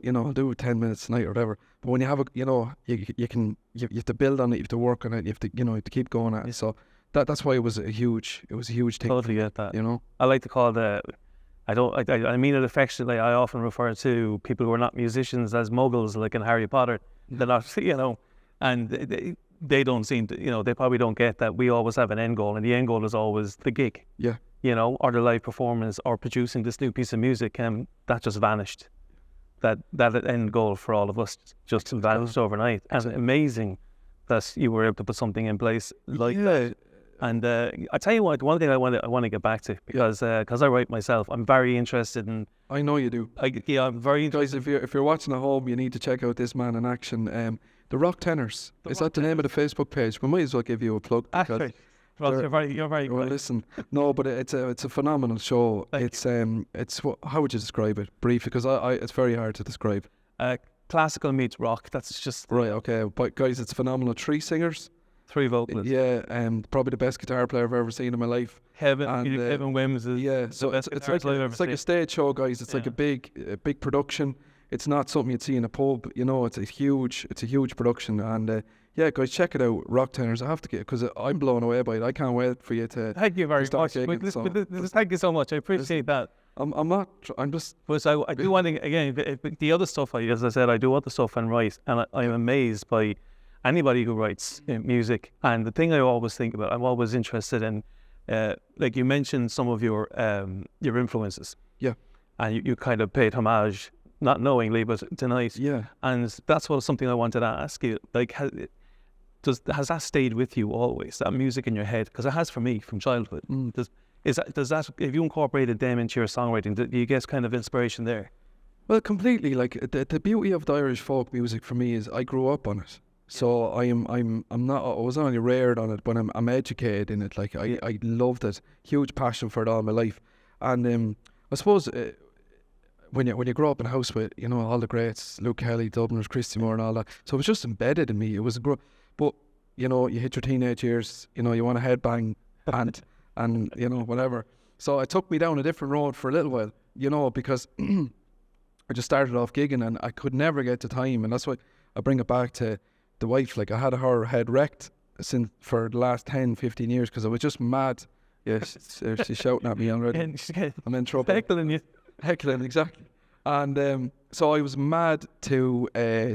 S2: 10 minutes tonight or whatever. But when you have you know, you have to build on it, you have to work on it, you have to, you know, to keep going at it. So that's why it was a huge thing.
S1: Totally get that.
S2: You know,
S1: I like to call I mean it affectionately. I often refer to people who are not musicians as muggles, like in Harry Potter. They're not, you know, and they don't seem to, you know, they probably don't get that we always have an end goal, and the end goal is always the gig. Yeah. You know, or the live performance, or producing this new piece of music, and that just vanished. That end goal for all of us just vanished overnight. And amazing that you were able to put something in place like that. And I tell you what, one thing I want to get back to, because I write myself, I'm very interested in.
S2: I know you do.
S1: I'm very interested.
S2: Guys, if you're watching at home, you need to check out this man in action. The Rock Tenors. Is that the name of the Facebook page? We might as well give you a plug.
S1: Actually, well, you're very
S2: well,
S1: good.
S2: listen, no, but it's a phenomenal show. How would you describe it? Brief, because it's very hard to describe.
S1: Classical meets rock. That's just
S2: right. Okay, but guys, it's phenomenal. 3 singers,
S1: 3 vocalists.
S2: Yeah, probably the best guitar player I've ever seen in my life.
S1: Kevin Wims is
S2: so it's like a stage show, guys. It's like a big production. It's not something you'd see in a pub, you know. It's a huge production, and yeah, guys, check it out. Rock Tenors. I have to get, because I'm blown away by it. I can't wait for you to.
S1: Thank you very much. Thank you so much. I appreciate that.
S2: I'm just.
S1: But I do want to, again, the other stuff. As I said, I do other stuff and write, and I'm amazed by anybody who writes music. And the thing I always think about, I'm always interested in, like you mentioned some of your influences. Yeah. And you kind of paid homage, not knowingly, but tonight. Yeah. And that's something I wanted to ask you. Like, has that stayed with you always, that music in your head? Because it has for me from childhood. Does that, if you incorporated them into your songwriting, do you get kind of inspiration there?
S2: Well, completely. Like the beauty of the Irish folk music for me is I grew up on it. So I'm not, I was not only reared on it, but I'm educated in it. Like I loved it. Huge passion for it all my life. And I suppose when you grow up in a house with, you know, all the greats, Luke Kelly, Dubliners, Christy Moore and all that, so it was just embedded in me. It was but you know, you hit your teenage years, you know, you want to headbang and you know, whatever. So it took me down a different road for a little while, you know, because I just started off gigging and I could never get to time, and that's why I bring it back to the wife. Like, I had her head wrecked for the last 10, 15 years because I was just mad. Yes, she's shouting at me already. I'm in trouble.
S1: Heckling you.
S2: Heckling, exactly. And so I was mad to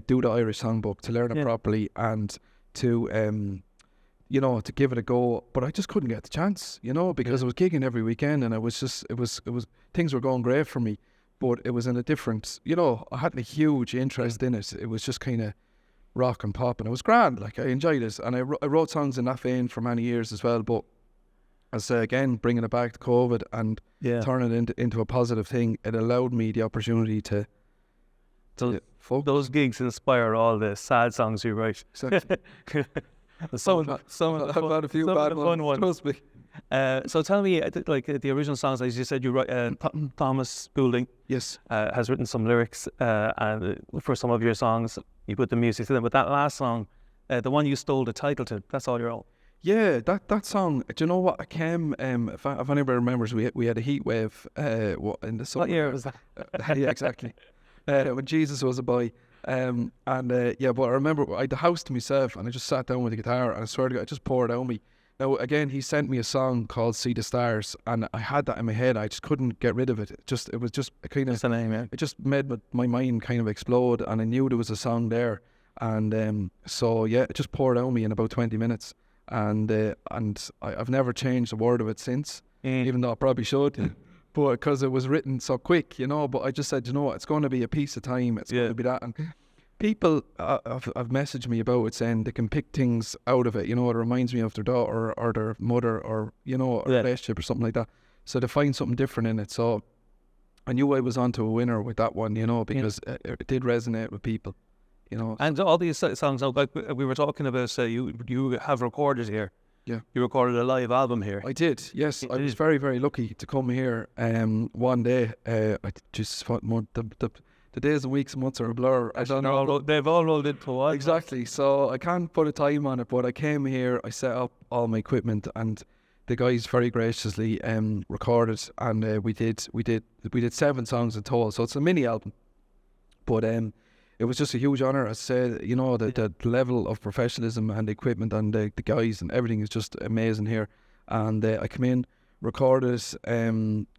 S2: do the Irish songbook, to learn it properly, and to you know, to give it a go. But I just couldn't get the chance, you know, because I was gigging every weekend, and it was things were going great for me, but it was in a different, you know, I had a huge interest in it. It was just kind of rock and pop, and it was grand. Like, I enjoyed it, and I wrote songs in that vein for many years as well. But as again, bringing it back to COVID and turning it into a positive thing, it allowed me the opportunity to
S1: those gigs inspire all the sad songs you write.
S2: Exactly.
S1: some of
S2: a few bad ones. Trust me.
S1: So tell me, like, the original songs, as you said, you write. Thomas Goulding,
S2: yes,
S1: has written some lyrics, and for some of your songs, you put the music to them. But that last song, the one you stole the title to, that's all your own.
S2: Yeah, that song. Do you know what? I came. If anybody remembers, we had a heat wave. In the summer.
S1: What year was that?
S2: Yeah, exactly. When Jesus was a boy. But I remember I had the house to myself, and I just sat down with the guitar, and I swear to God, I just poured out me. Now again, he sent me a song called "See the Stars," and I had that in my head. I just couldn't get rid of it. It was just a kind of.
S1: That's the name, yeah.
S2: It just made my mind kind of explode, and I knew there was a song there, and so yeah, it just poured out me in about 20 minutes. And I've never changed a word of it since, even though I probably should, but because it was written so quick, you know. But I just said, you know what, it's going to be a piece of time. It's going to be that. And people have messaged me about it, saying they can pick things out of it. You know, it reminds me of their daughter or their mother, or, you know, a relationship or something like that. So they find something different in it. So I knew I was onto a winner with that one, you know, because it did resonate with people. You know,
S1: and all these songs, like we were talking about, you have recorded here.
S2: Yeah,
S1: you recorded a live album here.
S2: I did. Yes, I was very, very lucky to come here. One day, I just the days and weeks and months are a blur. I don't know.
S1: They've all rolled into one.
S2: Exactly. So I can't put a time on it, but I came here. I set up all my equipment, and the guys very graciously recorded, and we did 7 songs in total. So it's a mini album, but it was just a huge honour. As I said, you know, the level of professionalism and the equipment and the guys and everything is just amazing here. And I come in, recorded,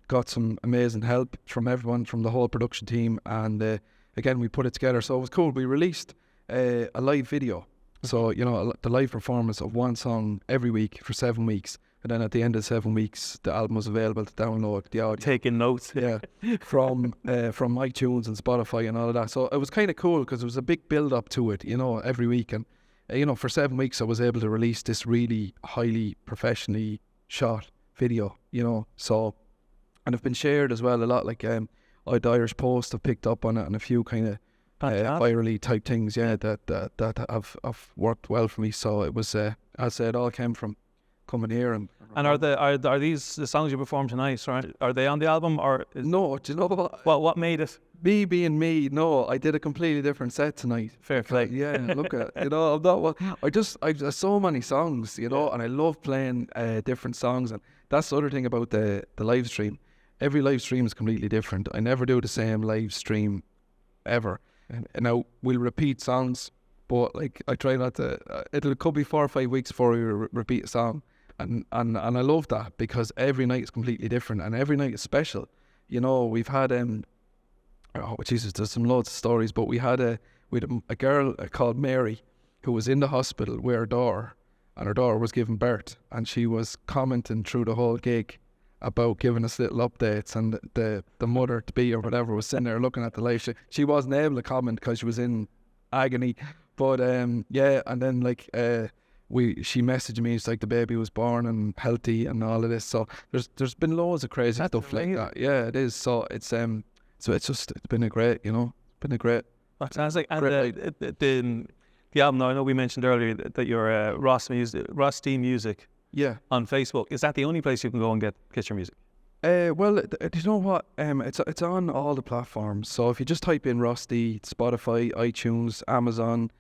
S2: got some amazing help from everyone, from the whole production team, and again, we put it together. So it was cool. We released a live video. So, you know, the live performance of one song every week for 7 weeks. And then at the end of 7 weeks, the album was available to download the audio.
S1: Taking notes.
S2: Yeah, from iTunes and Spotify and all of that. So it was kind of cool because it was a big build up to it, you know, every week. And, you know, for 7 weeks, I was able to release this really highly professionally shot video, you know. So, and it's been shared as well a lot. Like, the Irish Post have picked up on it, and a few kind of virally type things, that have worked well for me. So it was, as I said, it all came from coming here. And
S1: are these the songs you performed tonight, right? Are they on the album, or
S2: no? Do you know what?
S1: Well, what made it?
S2: Me being me, no, I did a completely different set tonight.
S1: Fair play.
S2: Yeah, look at, you know, I'm not what I've so many songs, you know, and I love playing different songs, and that's the other thing about the live stream. Every live stream is completely different. I never do the same live stream ever. And now we'll repeat songs, but like I try not to. It could be 4 or 5 weeks before we repeat a song. And I love that, because every night is completely different and every night is special. You know, we've had there's some loads of stories, but we had a girl called Mary who was in the hospital with her daughter, and her daughter was giving birth, and she was commenting through the whole gig about giving us little updates, and the mother to be or whatever was sitting there looking at the light. She wasn't able to comment because she was in agony, but and then like she messaged me. It's like the baby was born and healthy and all of this. So there's been loads of crazy stuff like that. Yeah, it is. So it's it's been a great, you know,
S1: fantastic. And the album. Now I know we mentioned earlier that you're Ross T Music.
S2: Yeah.
S1: On Facebook, is that the only place you can go and get your music?
S2: Well, you know what? It's on all the platforms. So if you just type in Rusty, Spotify, iTunes, Amazon,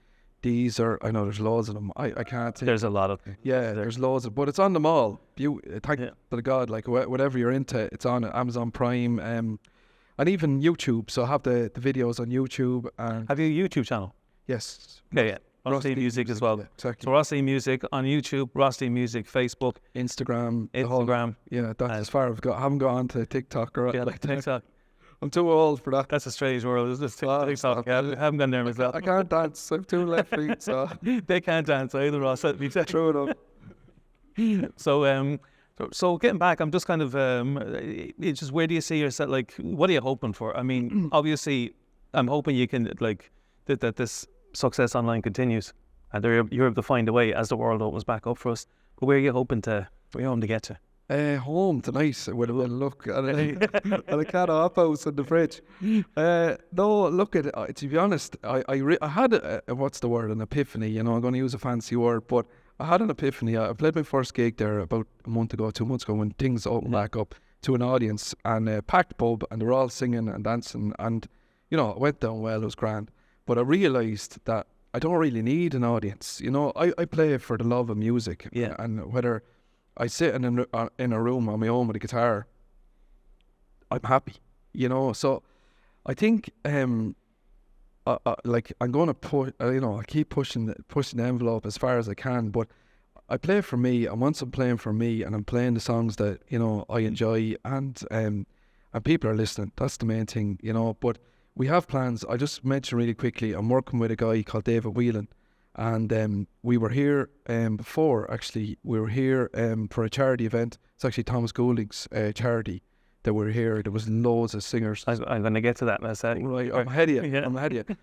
S2: Deezer, I know there's loads of them. I can't think.
S1: There's a lot of them.
S2: Yeah, there's loads of, but it's on them all. Thank
S1: Yeah.
S2: to God, like whatever you're into, it's on Amazon Prime, and even YouTube. So I have the videos on YouTube. And
S1: Have you a YouTube channel?
S2: yes,
S1: Yeah. Rusty Music as well.
S2: yeah, exactly.
S1: So Rusty Music on YouTube, Rusty Music Facebook,
S2: Instagram, the whole-
S1: Instagram.
S2: yeah, that's as far I've got. I haven't gone to TikTok or
S1: Yeah, like TikTok.
S2: I'm too old for that.
S1: That's a strange world, isn't it?
S2: Oh,
S1: TikTok. Yeah, I haven't gone there myself.
S2: I can't dance. I'm too left feet, so
S1: They can't dance either, Ross. Let me tell you.
S2: true enough.
S1: So getting back, I'm just kind of it's just, where do you see yourself? Like, what are you hoping for? I mean, obviously, I'm hoping you can like that this success online continues, and you're able to find a way as the world opens back up for us. But where are you hoping to get to?
S2: Home tonight with a little look at a cat hop house in the fridge. No, look at it. To be honest, I had what's the word, an epiphany. You know, I'm going to use a fancy word, but I had an epiphany. I played my first gig there about 2 months ago, when things opened back up to an audience, and packed pub, and they were all singing and dancing, and you know, it went down well. It was grand, but I realised that I don't really need an audience. You know, I play for the love of music, and whether I sit in a room on my own with a guitar, I'm happy, you know. So I think like I'm going to put, I keep pushing the envelope as far as I can. But I play for me, and once I'm playing for me, and I'm playing the songs that I enjoy, and people are listening. That's the main thing, you know. But we have plans. I just mentioned really quickly, I'm working with a guy called David Whelan. And we were here before, actually. We were here for a charity event. It's actually Thomas Goulding's charity that we're here. There was loads of singers.
S1: I'm going to get to that in a second.
S2: Right, I'm ahead of you.
S1: Yeah.
S2: I'm ahead of you.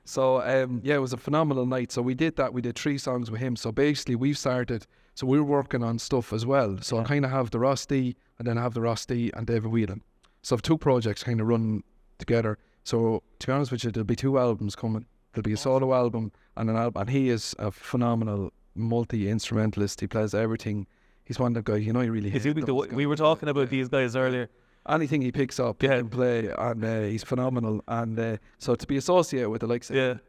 S2: So, it was a phenomenal night. So we did that. We did 3 songs with him. So basically, we've started. So we're working on stuff as well. So I kind of have the Rusty, and then I have the Rusty and David Whelan. So I have 2 projects kind of run together. So to be honest with you, there'll be 2 albums coming. There'll be a solo album and an album, and he is a phenomenal multi-instrumentalist. He plays everything. He's one of the guys, he really hits those
S1: We were talking about these guys earlier.
S2: Anything he picks up, he can play, and he's phenomenal. And so to be associated with the likes of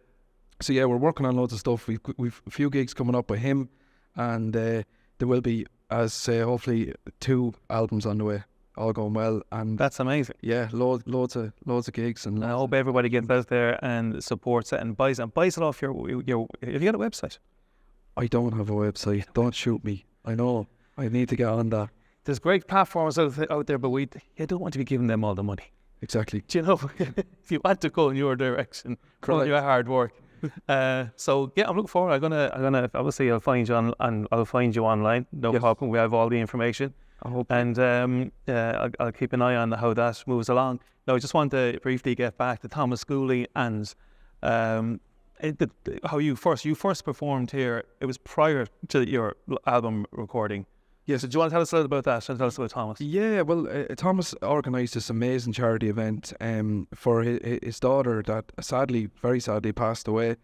S2: so we're working on loads of stuff. We've a few gigs coming up with him, and there will be, as hopefully, 2 albums on the way. All going well, and
S1: That's amazing.
S2: yeah, loads of gigs, and
S1: I hope everybody gets out there and supports it and buys it off your. Have you got a website?
S2: I don't have a website. Don't shoot me. I know. I need to get on that.
S1: There's great platforms out there, but you don't want to be giving them all the money.
S2: Exactly.
S1: Do you know? If you want to go in your direction, from your hard work. So yeah, I'm looking forward. I'm gonna obviously I'll find you online. No problem. We have all the information.
S2: I hope.
S1: And I'll keep an eye on how that moves along. Now, I just want to briefly get back to Thomas Schooley and how you first performed here. It was prior to your album recording.
S2: Yes.
S1: So do you want to tell us a little about that and tell us about Thomas?
S2: Yeah, well, Thomas organised this amazing charity event for his daughter that very sadly passed away.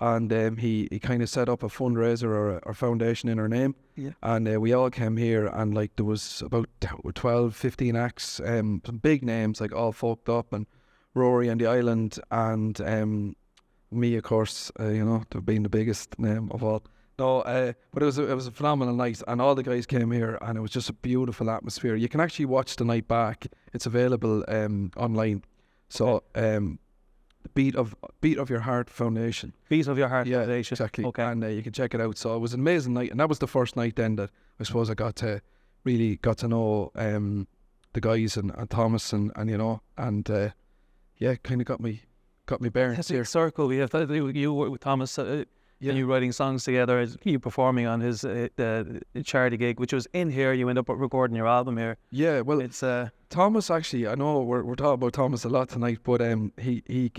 S2: And he kind of set up a fundraiser or a foundation in her name.
S1: Yeah.
S2: And we all came here, and like there was about 12, 15 acts, some big names like All Folked Up and Rory and the Island, and me, of course, being the biggest name of all. No, but it was a phenomenal night, and all the guys came here, and it was just a beautiful atmosphere. You can actually watch the night back. It's available online. So Beat of Your Heart Foundation.
S1: Beat of Your Heart Foundation.
S2: Exactly.
S1: Okay.
S2: And you can check it out. So it was an amazing night, and that was the first night then that I suppose I got to know the guys and Thomas and kind of got me bearings
S1: That's
S2: here.
S1: a circle. We have you work with Thomas. And you writing songs together, you performing on his charity gig, which was in here. You end up recording your album here.
S2: Yeah, well,
S1: it's
S2: Thomas actually. I know we're talking about Thomas a lot tonight, but he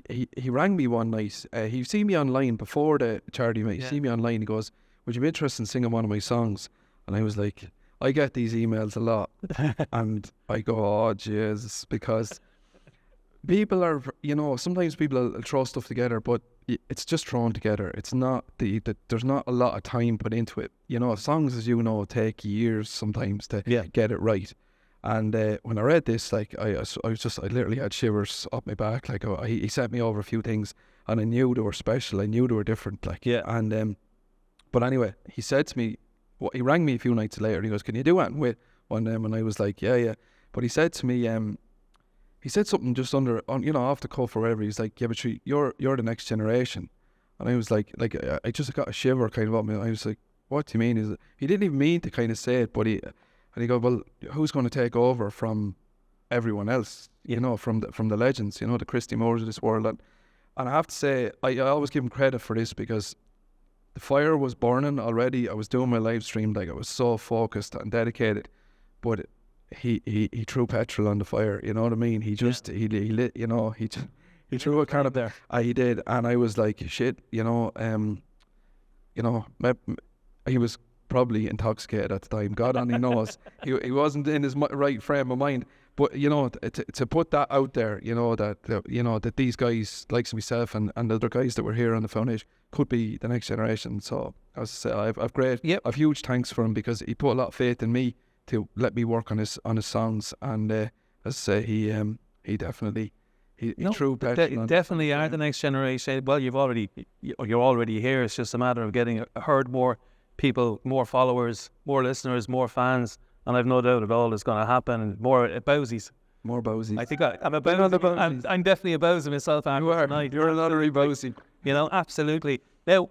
S2: rang me one night. He seen me online before the charity event. He seen me online. He goes, "Would you be interested in singing one of my songs?" And I was like, "I get these emails a lot," and I go, "Oh Jesus," because people are, sometimes people will throw stuff together, but it's just thrown together. It's not there's not a lot of time put into it. Songs, as take years sometimes to get it right. And when I read this, like I literally had shivers up my back. Like he sent me over a few things, and I knew they were special. I knew they were different. Like and but anyway, he said to me, he rang me a few nights later. And he goes, "Can you do it?" With one of them, and I was like, "Yeah." But he said to me, he said something just off the cuff or whatever. He's like, "Yeah, but you're the next generation," and I was like I just got a shiver kind of up me. I was like, "What do you mean?" He didn't even mean to kind of say it, but he goes, "Well, who's going to take over from everyone else? From the legends, the Christy Moores of this world." And I have to say, I always give him credit for this, because the fire was burning already. I was doing my live stream, like I was so focused and dedicated, but he threw petrol on the fire. You know what I mean? He just he lit. He threw a can of there. He did, and I was like, shit. He was probably intoxicated at the time. God only knows. He wasn't in his right frame of mind. But to put that out there, that these guys, like myself and the other guys that were here on the foundation, could be the next generation. So as I say, I've huge thanks for him, because he put a lot of faith in me to let me work on his songs. And as I say, he definitely threw petrol.
S1: Definitely are the next generation. Well, you're already here. It's just a matter of getting heard more people, more followers, more listeners, more fans. And I've no doubt at all it's going to happen. And more bowsies.
S2: More bowsies.
S1: I think I'm a bowsie. I'm definitely a bowsie myself.
S2: You're a lottery bowsie.
S1: Absolutely. Now,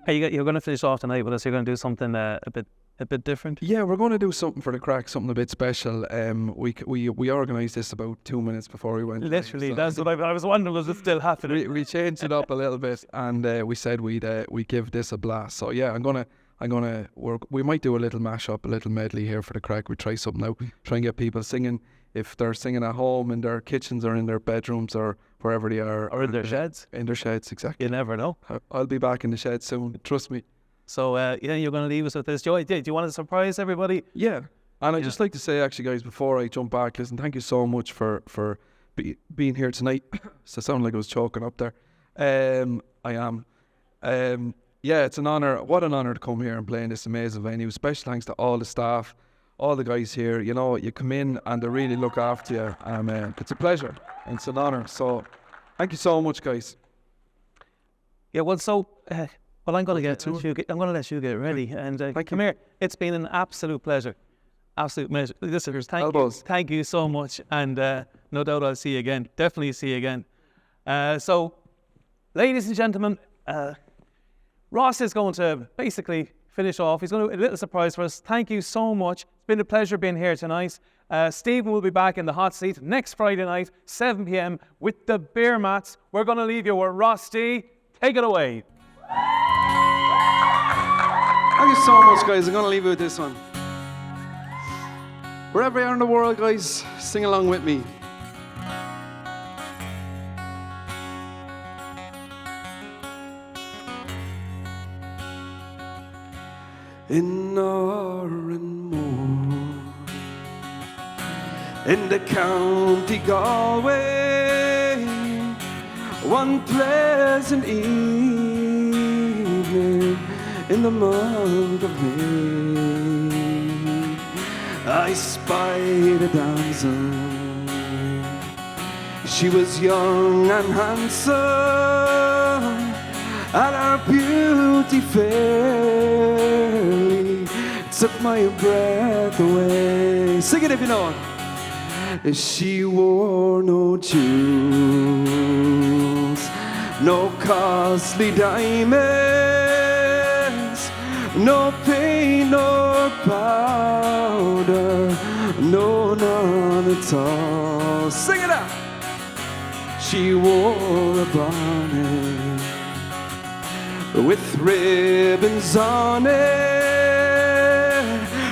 S1: you're going to finish off tonight with us. You're going to do something a bit different.
S2: Yeah, we're going to do something for the crack, something a bit special. We organised this about 2 minutes before we went.
S1: Literally, that's what I was wondering. Was it still happening?
S2: We changed it up a little bit, and we said we'd give this a blast. So yeah, we might do a little mashup, a little medley here for the crack. We try something out, try and get people singing. If they're singing at home, in their kitchens or in their bedrooms or wherever they are.
S1: Or in their sheds.
S2: In their sheds, exactly.
S1: You never know.
S2: I'll be back in the shed soon, trust me.
S1: So, you're going to leave us with this. Do you want to surprise everybody?
S2: Yeah. And I'd just like to say, actually, guys, before I jump back, listen, thank you so much for being here tonight. So it sounded like I was choking up there. I am. Yeah, it's an honour. What an honour to come here and play in this amazing venue. Special thanks to all the staff, all the guys here. You come in and they really look after you. It's a pleasure and it's an honour. So thank you so much, guys.
S1: Yeah, well, I'm going to let you get ready. And come here. It's been an absolute pleasure. Absolute pleasure. Listen, thank you so much. And no doubt I'll see you again. Definitely see you again. So, ladies and gentlemen, Ross is going to basically finish off. He's going to do a little surprise for us. Thank you so much. It's been a pleasure being here tonight. Stephen will be back in the hot seat next Friday night, 7 p.m. with the beer mats. We're going to leave you with Ross D. Take it away.
S2: Thank you so much, guys. I'm going to leave you with this one. Wherever you are in the world, guys, sing along with me. In Oranmore, in the county Galway, one pleasant evening in the month of May, I spied a damsel. She was young and handsome, and her beauty fairly took my breath away. Sing it if you know it. She wore no jewels, no costly diamonds, no paint nor powder, no, none at all. Sing it out. She wore a bonnet with ribbons on it,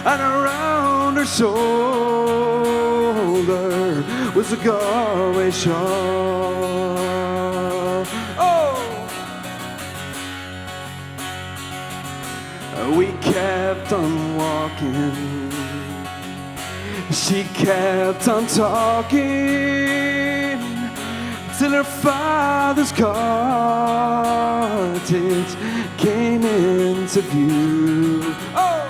S2: and around her shoulder was a Galway shawl. Oh! We kept on walking, she kept on talking, till her father's cottage came into view. Oh!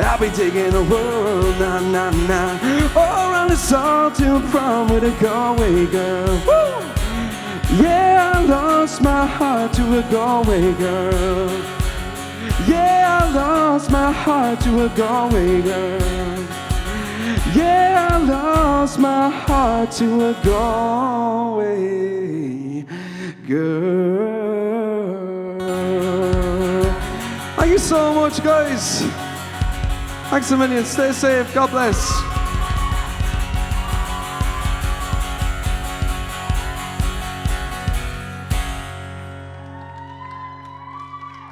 S2: I'll be taking the world, nah, nah, nah. All around the salt to prom with a Galway girl. Woo! Yeah, I lost my heart to a Galway girl. Yeah, I lost my heart to a Galway girl. Yeah, I lost my heart to a Galway girl. Thank you so much, guys. Thanks a million. Stay safe. God bless.